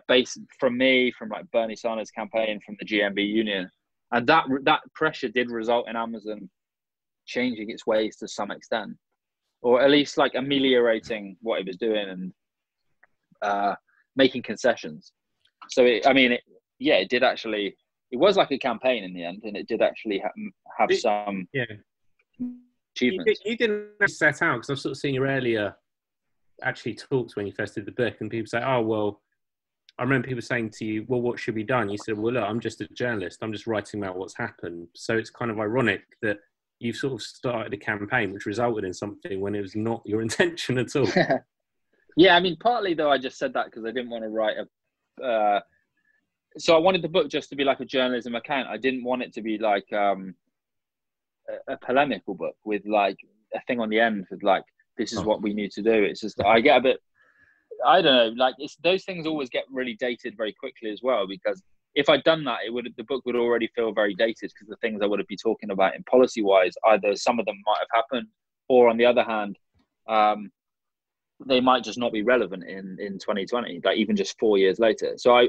Based from me, from like Bernie Sanders' campaign, from the GMB union, and that pressure did result in Amazon changing its ways to some extent, or at least like ameliorating what it was doing and making concessions. So it did actually it was like a campaign in the end, and it did actually have some achievements. You didn't set out, because I've sort of seen your earlier actually talks when you first did the book, and people say, oh, well, I remember people saying to you, well, what should be done? You said, well, look, I'm just a journalist. I'm just writing about what's happened. So it's kind of ironic that you've sort of started a campaign which resulted in something when it was not your intention at all. Yeah, I mean, partly though, I just said that because I didn't want to write so I wanted the book just to be like a journalism account. I didn't want it to be like a polemical book with like a thing on the end with like, this is what we need to do. It's just, I get a bit, I don't know, like those things always get really dated very quickly as well, because if I'd done that, the book would already feel very dated, because the things I would be talking about in policy wise, either some of them might have happened, or on the other hand, they might just not be relevant in 2020, like even just 4 years later. So I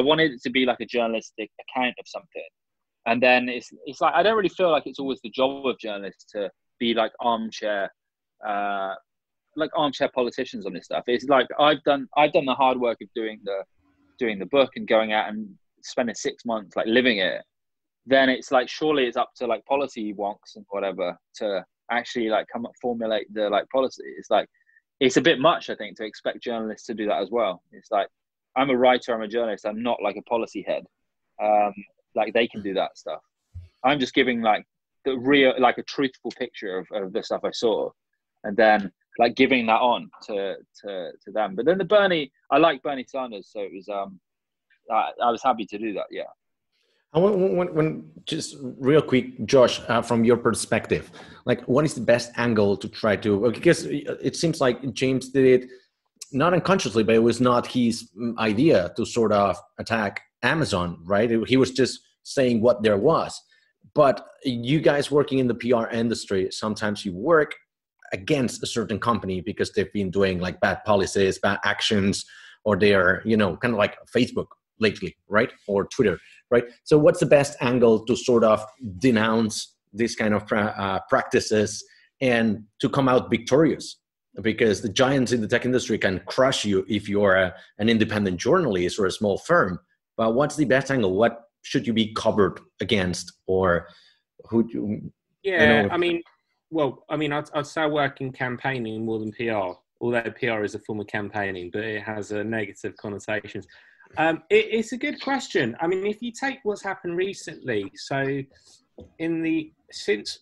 wanted it to be like a journalistic account of something. And then it's like, I don't really feel like it's always the job of journalists to be like armchair politicians on this stuff. It's like I've done the hard work of doing the book and going out and spending 6 months like living it. Then it's like, surely it's up to like policy wonks and whatever to actually like formulate the like policy. It's like, it's a bit much, I think, to expect journalists to do that as well. It's like, I'm a writer, I'm a journalist, I'm not like a policy head. Like they can do that stuff. I'm just giving like the real, like a truthful picture of the stuff I saw, and then like giving that on to them. But then I like Bernie Sanders, so it was I was happy to do that. Yeah. When just real quick, Josh, from your perspective, like what is the best angle to try to, because it seems like James did it not unconsciously, but it was not his idea to sort of attack Amazon, right? He was just saying what there was. But you guys working in the PR industry, sometimes you work against a certain company because they've been doing like bad policies, bad actions, or they're, kind of like Facebook lately, right? Or Twitter, right? So what's the best angle to sort of denounce these kind of practices and to come out victorious? Because the giants in the tech industry can crush you if you're an independent journalist or a small firm. But what's the best angle? What should you be covered against, or who? Yeah, I'd say I work in campaigning more than PR, although PR is a form of campaigning, but it has a negative connotations. It's a good question. I mean, if you take what's happened recently, so since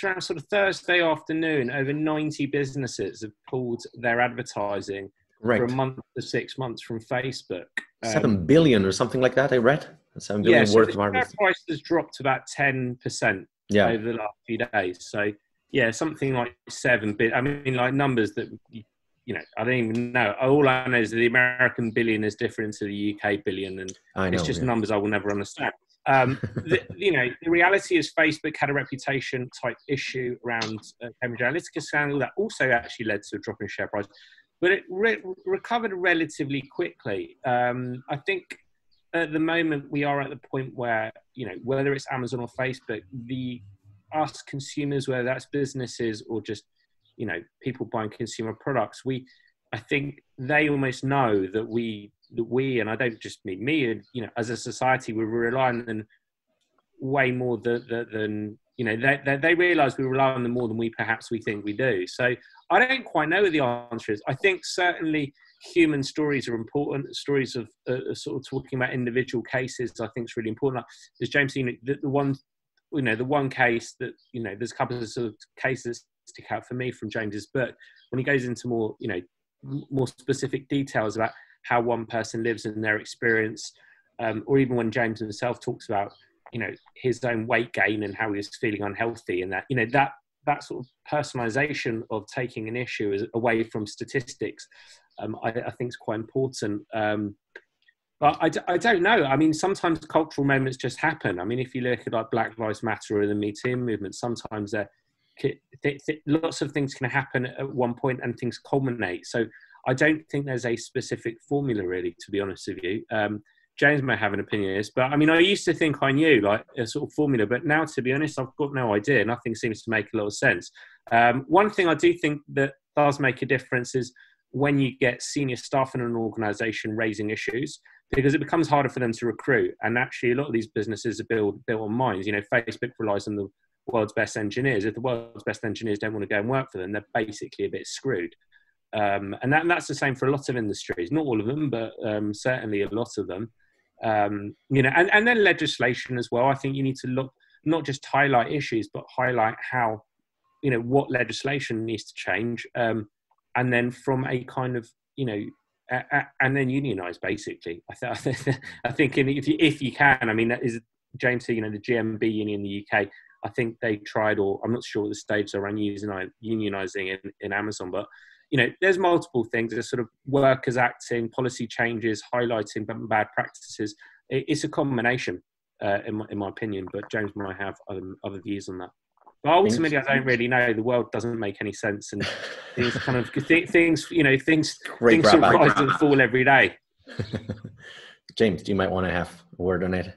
around sort of Thursday afternoon, over 90 businesses have pulled their advertising for a month to 6 months from Facebook. 7 billion or something like that, I read. 7 billion so worth the of share price has dropped about 10% over the last few days. So, yeah, something like 7 billion. I mean, like numbers that, I don't even know. All I know is that the American billion is different to the UK billion, and it's just numbers I will never understand. The reality is Facebook had a reputation type issue around Cambridge Analytica scandal that also actually led to a drop in share price, but it recovered relatively quickly. I think at the moment we are at the point where, whether it's Amazon or Facebook, us consumers, whether that's businesses or just, people buying consumer products, I think they almost know that we, and I don't just mean me, as a society, we're relying on way more than they realise we rely on them more than we think we do. So I don't quite know what the answer is. I think certainly human stories are important. Stories of sort of talking about individual cases, I think is really important. Like, as James seen, the one case that, there's a couple of sort of cases stick out for me from James's book when he goes into more specific details about how one person lives in their experience, or even when James himself talks about, his own weight gain and how he was feeling unhealthy, and that, that sort of personalization of taking an issue away from statistics, I think is quite important. But I don't know. I mean, sometimes cultural moments just happen. I mean, if you look at like Black Lives Matter or the Me Too movement, sometimes lots of things can happen at one point and things culminate. So I don't think there's a specific formula, really, to be honest with you. James may have an opinion on this, but I mean, I used to think I knew like a sort of formula, but now, to be honest, I've got no idea. Nothing seems to make a lot of sense. One thing I do think that does make a difference is when you get senior staff in an organization raising issues, because it becomes harder for them to recruit. And actually, a lot of these businesses are built on minds. You know, Facebook relies on the world's best engineers. If the world's best engineers don't want to go and work for them, they're basically a bit screwed. And that's the same for a lot of industries. Not all of them, but certainly a lot of them. You know, and then legislation as well. I think you need to look, not just highlight issues, but highlight how, you know, what legislation needs to change. And then from a kind of, you know, and then unionize basically. I think if you can, I mean, that is James said, you know, the GMB union in the UK. I think they tried, or I'm not sure what the stage are around unionizing in Amazon, but you know, there's multiple things. There's sort of workers acting, policy changes, highlighting bad practices. It's a combination, in my opinion. But James might have other views on that. But ultimately, I don't really know. The world doesn't make any sense, and things kind of things, you know, things sort of rise and fall every day. James, you might want to have a word on it.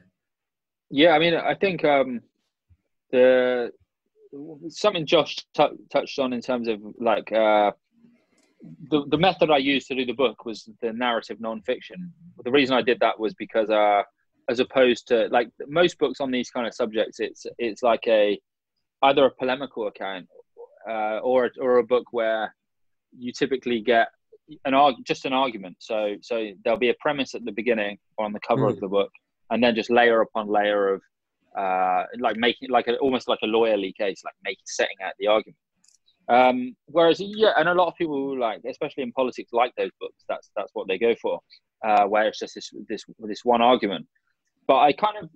Yeah, I mean, I think something Josh touched on in terms of like the method I used to do the book was the narrative nonfiction. The reason I did that was because as opposed to like most books on these kind of subjects, it's like either a polemical account or a book where you typically get just an argument. So there'll be a premise at the beginning or on the cover of the book, and then just layer upon layer of like making almost like a lawyerly case, like setting out the argument. Whereas and a lot of people, like especially in politics, like those books. That's what they go for, where it's just this one argument. But I kind of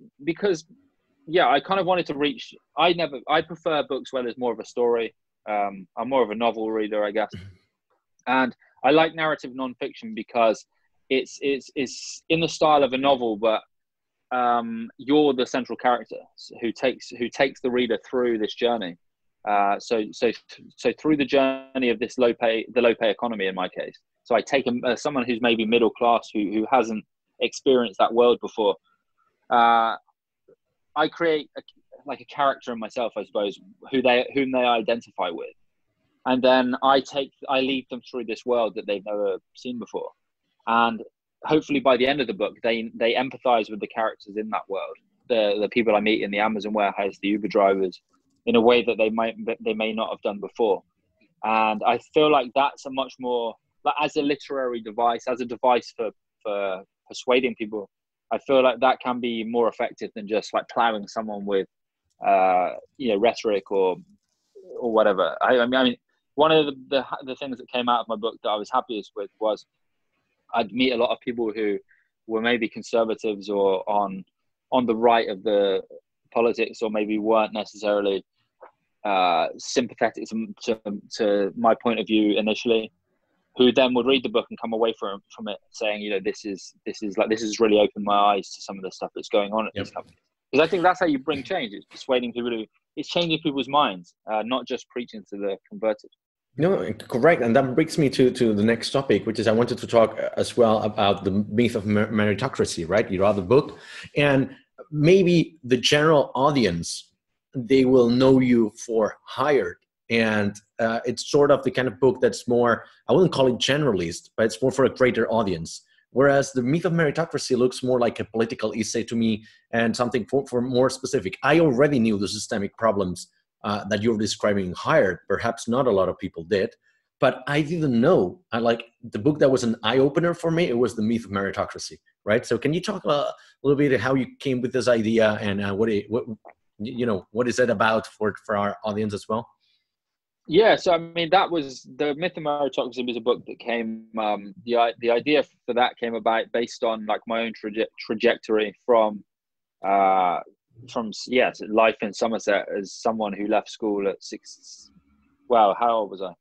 wanted to reach. I prefer books where there's more of a story. I'm more of a novel reader, I guess, and I like narrative nonfiction because it's in the style of a novel, but you're the central character who takes the reader through this journey. So through the journey of the low pay economy in my case. So I take someone who's maybe middle class who hasn't experienced that world before. I create a character in myself, I suppose, whom they identify with, and then I lead them through this world that they've never seen before, and hopefully by the end of the book, they empathize with the characters in that world, the people I meet in the Amazon warehouse, the Uber drivers, in a way that they may not have done before. And I feel like that's a much more, like, as a literary device, as a device for persuading people, I feel like that can be more effective than just like plowing someone with, rhetoric or whatever. I mean, one of the things that came out of my book that I was happiest with was I'd meet a lot of people who were maybe conservatives or on the right of the politics, or maybe weren't necessarily sympathetic to my point of view initially, who then would read the book and come away from it saying, you know, this is really opened my eyes to some of the stuff that's going on at these companies. Because I think that's how you bring change. It's persuading people it's changing people's minds, not just preaching to the converted. No, correct. And that brings me to the next topic, which is I wanted to talk as well about the myth of meritocracy, right? Your other book. And maybe the general audience, they will know you for Hired. And it's sort of the kind of book that's more, I wouldn't call it generalist, but it's more for a greater audience. Whereas the Myth of Meritocracy looks more like a political essay to me and something for more specific. I already knew the systemic problems that you're describing in Hired. Perhaps not a lot of people did, but I didn't know. Like the book that was an eye-opener for me, it was the Myth of Meritocracy, right? So can you talk a little bit how you came with this idea and what is it about for our audience as well? Yeah, so I mean, that was the Myth of Meritocracy was a book that came. The idea for that came about based on like my own trajectory from life in Somerset as someone who left school at 6. Wow, how old was I?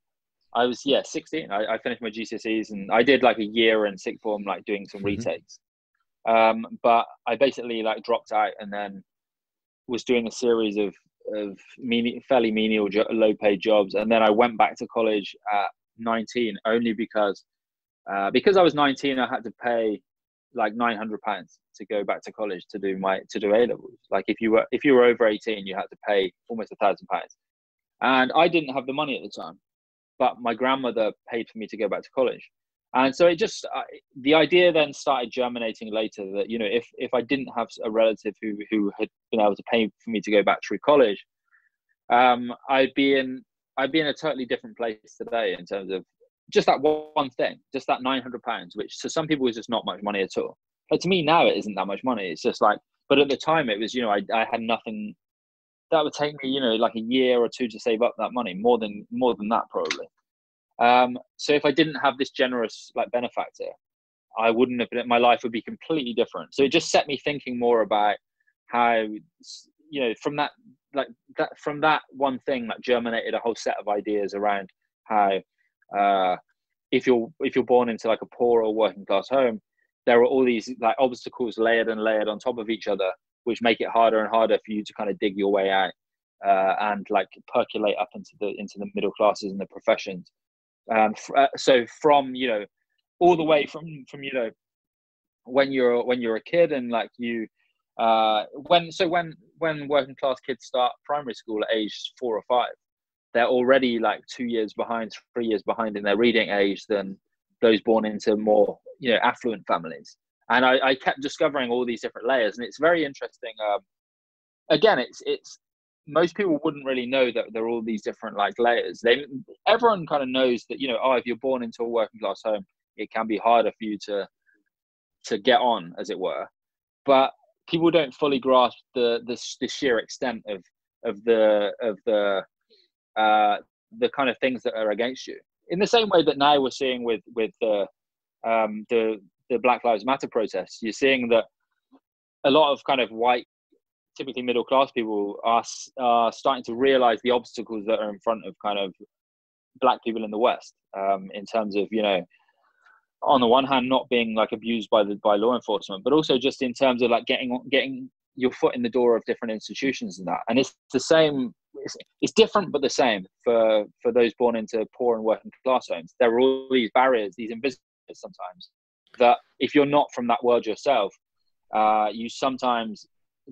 I was 16. I finished my GCSEs and I did like a year in sixth form, like doing some retakes. But I basically like dropped out and then was doing a series of fairly menial low paid jobs, and then I went back to college at 19 only because I was 19. I had to pay like £900 to go back to college to do A levels. Like if you were over 18, you had to pay almost £1,000, and I didn't have the money at the time. but my grandmother paid for me to go back to college. And so it just, the idea then started germinating later that, you know, if I didn't have a relative who had been able to pay for me to go back through college, I'd be in a totally different place today in terms of just that one thing, just that £900, which to some people is just not much money at all. But to me now, it isn't that much money. It's just like, but at the time it was, you know, I had nothing. That would take me, you know, like a year or two to save up that money, more than that probably. So if I didn't have this generous like benefactor, I wouldn't have been, my life would be completely different. So it just set me thinking more about how, you know, from that one thing that germinated a whole set of ideas around how, if you're born into like a poor or working class home, there are all these like obstacles layered and layered on top of each other, which make it harder and harder for you to kind of dig your way out, and like percolate up into the middle classes and the professions. So from, you know, all the way from you know, when you're a kid and like you when working class kids start primary school at age 4 or 5, they're already like 2 years behind, 3 years behind in their reading age than those born into more, you know, affluent families. And I kept discovering all these different layers, and it's very interesting. Again, it's most people wouldn't really know that there are all these different like layers. Everyone kind of knows that, you know, oh, if you're born into a working class home, it can be harder for you to get on, as it were. But people don't fully grasp the sheer extent of the kind of things that are against you. In the same way that now we're seeing with the Black Lives Matter protests, you're seeing that a lot of kind of white, typically middle class people are starting to realize the obstacles that are in front of kind of black people in the West, in terms of, you know, on the one hand not being like abused by law enforcement, but also just in terms of like getting your foot in the door of different institutions and that. And it's the same. It's different, but the same for those born into poor and working class homes. There are all these barriers, these invisible sometimes, that if you're not from that world yourself, you sometimes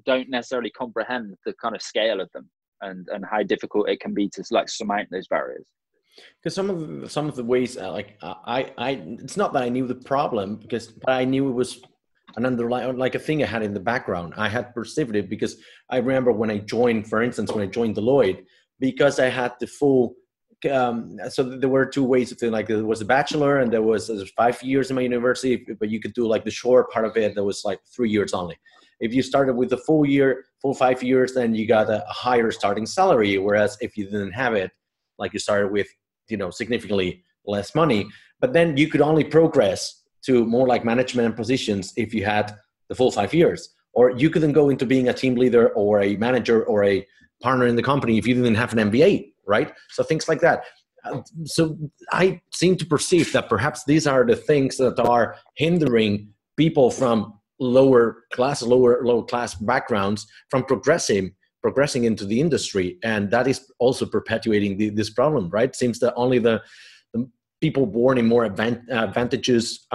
don't necessarily comprehend the kind of scale of them and how difficult it can be to like surmount those barriers. Because some of the ways, like I it's not that I knew the problem, but I knew it was an underlying, like a thing I had in the background. I had perceived it because I remember when I joined, for instance, when I joined Deloitte, because I had the full. So there were two ways of doing, like there was a bachelor and there was 5 years in my university, but you could do like the short part of it that was like 3 years only. If you started with the full 5 years, then you got a higher starting salary. Whereas if you didn't have it, like you started with, you know, significantly less money, but then you could only progress to more like management positions if you had the full 5 years, or you couldn't go into being a team leader or a manager or a partner in the company if you didn't have an MBA, right? So things like that. So I seem to perceive that perhaps these are the things that are hindering people from lower class backgrounds from progressing into the industry, and that is also perpetuating this problem, right? It seems that only the people born in more advantageous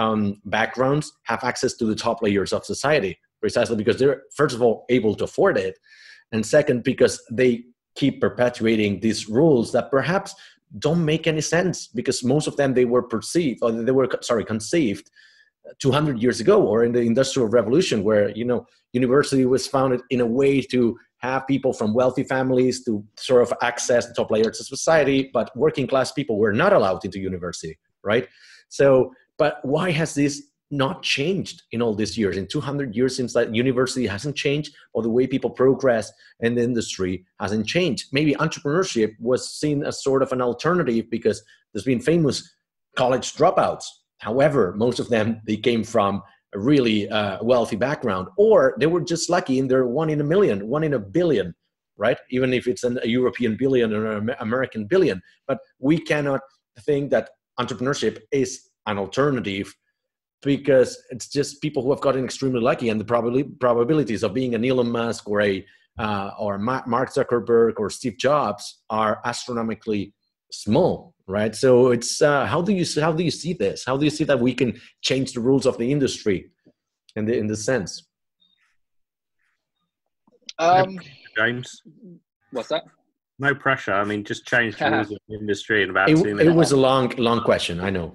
backgrounds have access to the top layers of society, precisely because they're, first of all, able to afford it, and second, because they keep perpetuating these rules that perhaps don't make any sense, because most of them, they were conceived 200 years ago, or in the Industrial Revolution, where, you know, university was founded in a way to have people from wealthy families to sort of access the top layers of society, but working class people were not allowed into university, right? So, but why has this not changed in all these years? In 200 years since that university hasn't changed, or the way people progress in the industry hasn't changed. Maybe entrepreneurship was seen as sort of an alternative because there's been famous college dropouts. However, most of them, they came from a really wealthy background, or they were just lucky in their 1 in a million, 1 in a billion, right? Even if it's a European billion or an American billion. But we cannot think that entrepreneurship is an alternative, because it's just people who have gotten extremely lucky, and the probabilities of being an Elon Musk or Mark Zuckerberg or Steve Jobs are astronomically small, right? So it's how do you see this? How do you see that we can change the rules of the industry in this sense? James, What's that? No pressure. I mean, just change the rules of the industry in about 2 minutes. It was a long question, I know.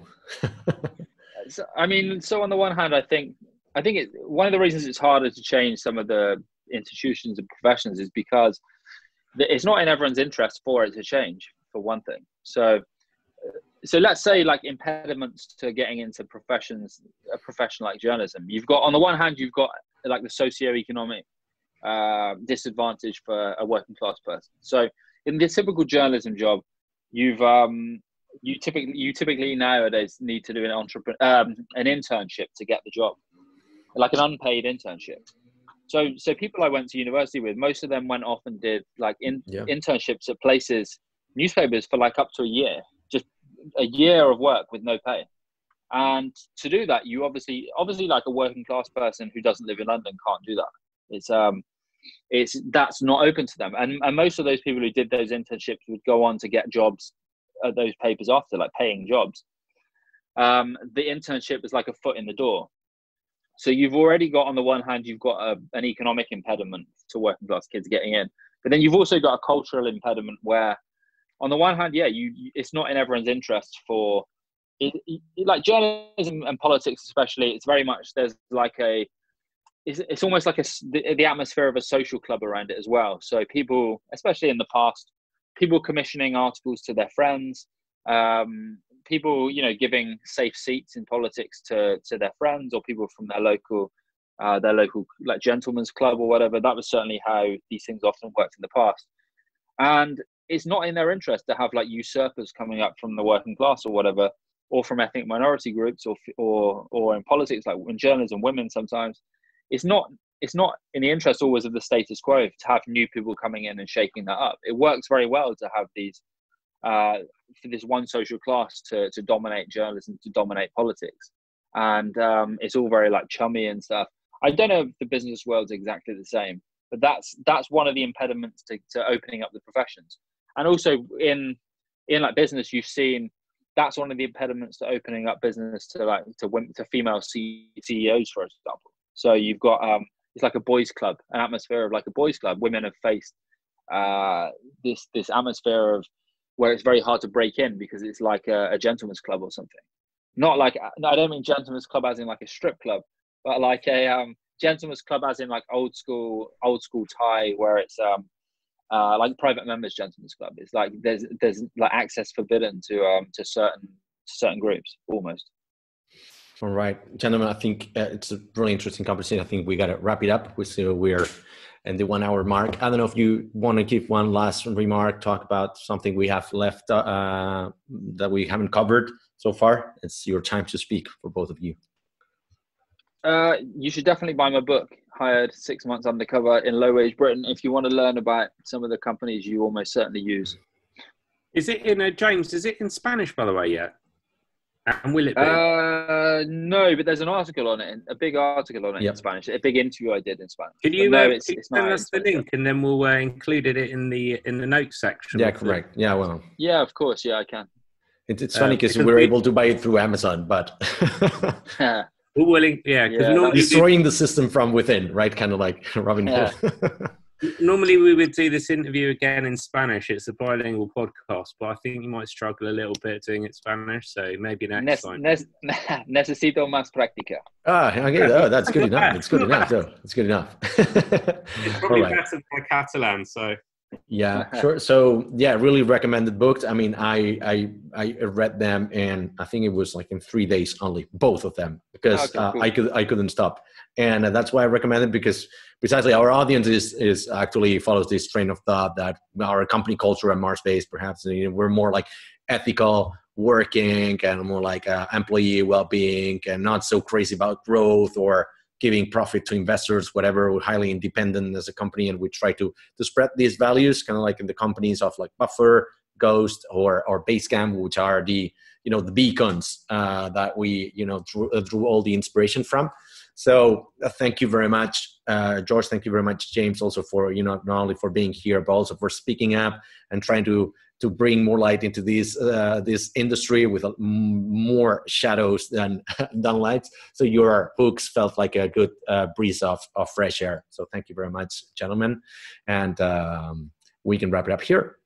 So, I mean, so on the one hand, I think one of the reasons it's harder to change some of the institutions and professions is because it's not in everyone's interest for it to change, for one thing. So let's say like impediments to getting into a profession like journalism. You've got, on the one hand, you've got like the socio-economic disadvantage for a working class person. So in the typical journalism job, you typically nowadays need to do an internship to get the job, like an unpaid internship. So people I went to university with, most of them went off and did like internships at places, newspapers, for like up to a year, just a year of work with no pay. And to do that, you obviously like a working class person who doesn't live in London can't do that. That's not open to them. And most of those people who did those internships would go on to get jobs at those papers after, like paying jobs. The internship is like a foot in the door. So you've already got, on the one hand, you've got an economic impediment to working class kids getting in, but then you've also got a cultural impediment where, on the one hand, it's not in everyone's interest for it, like journalism and politics, especially. It's very much, there's like it's almost like the atmosphere of a social club around it as well. So people, especially in the past, people commissioning articles to their friends, people, giving safe seats in politics to their friends or people from their local like gentleman's club or whatever. That was certainly how these things often worked in the past. And it's not in their interest to have like usurpers coming up from the working class or whatever, or from ethnic minority groups, or in politics, like in journalism, women sometimes. It's not in the interest always of the status quo to have new people coming in and shaking that up. It works very well to have these for this one social class to dominate journalism, to dominate politics, and it's all very like chummy and stuff. I don't know if the business world's exactly the same, but that's one of the impediments to opening up the professions. And also in like business, you've seen that's one of the impediments to opening up business to female CEOs, for example. So you've got it's like a boys' club, an atmosphere of like a boys' club. Women have faced this atmosphere of where it's very hard to break in because it's like a gentleman's club or something. Not like, no, I don't mean gentleman's club as in like a strip club, but like a gentleman's club as in like old school Thai, where it's like private members gentleman's club. It's like there's like access forbidden to certain groups almost. All right, gentlemen, I think it's a really interesting conversation. I think we got to wrap it up. We're in the 1 hour mark. I don't know if you want to give one last remark, talk about something we have left that we haven't covered so far. It's your time to speak for both of you. You should definitely buy my book, Hired 6 Months Undercover in Low Wage Britain, if you want to learn about some of the companies you almost certainly use. Is it in, James, is it in Spanish, by the way, yet? And will it be? No, but there's an article on it, a big article on it in Spanish, a big interview I did in Spanish. Can you send us the link and then we'll include it in the notes section? Yeah, correct. Yeah, well. Yeah, of course. Yeah, I can. It's funny because we're able to buy it through Amazon, but because destroying the system from within, right? Kind of like Robin Hood. Normally we would do this interview again in Spanish. It's a bilingual podcast, but I think you might struggle a little bit doing it in Spanish, so maybe next time. Necesito más práctica. Okay. Oh, that's good enough. It's good enough, though. It's good enough. It's probably better for Catalan, so. Yeah, sure. So yeah, really recommended books. I mean, I read them and I think it was like in 3 days only, both of them, because cool. I couldn't stop. And that's why I recommend it, because precisely our audience is actually follows this train of thought that our company culture at MarsBased, perhaps we're more like ethical working and more like employee well-being and not so crazy about growth or giving profit to investors, whatever. We're highly independent as a company, and we try to spread these values, kind of like in the companies of like Buffer, Ghost, or Basecamp, which are the the beacons that we drew all the inspiration from. So thank you very much, George. Thank you very much, James, also for not only for being here, but also for speaking up and trying to bring more light into this industry with more shadows than lights. So your books felt like a good breeze of fresh air. So thank you very much, gentlemen. And we can wrap it up here.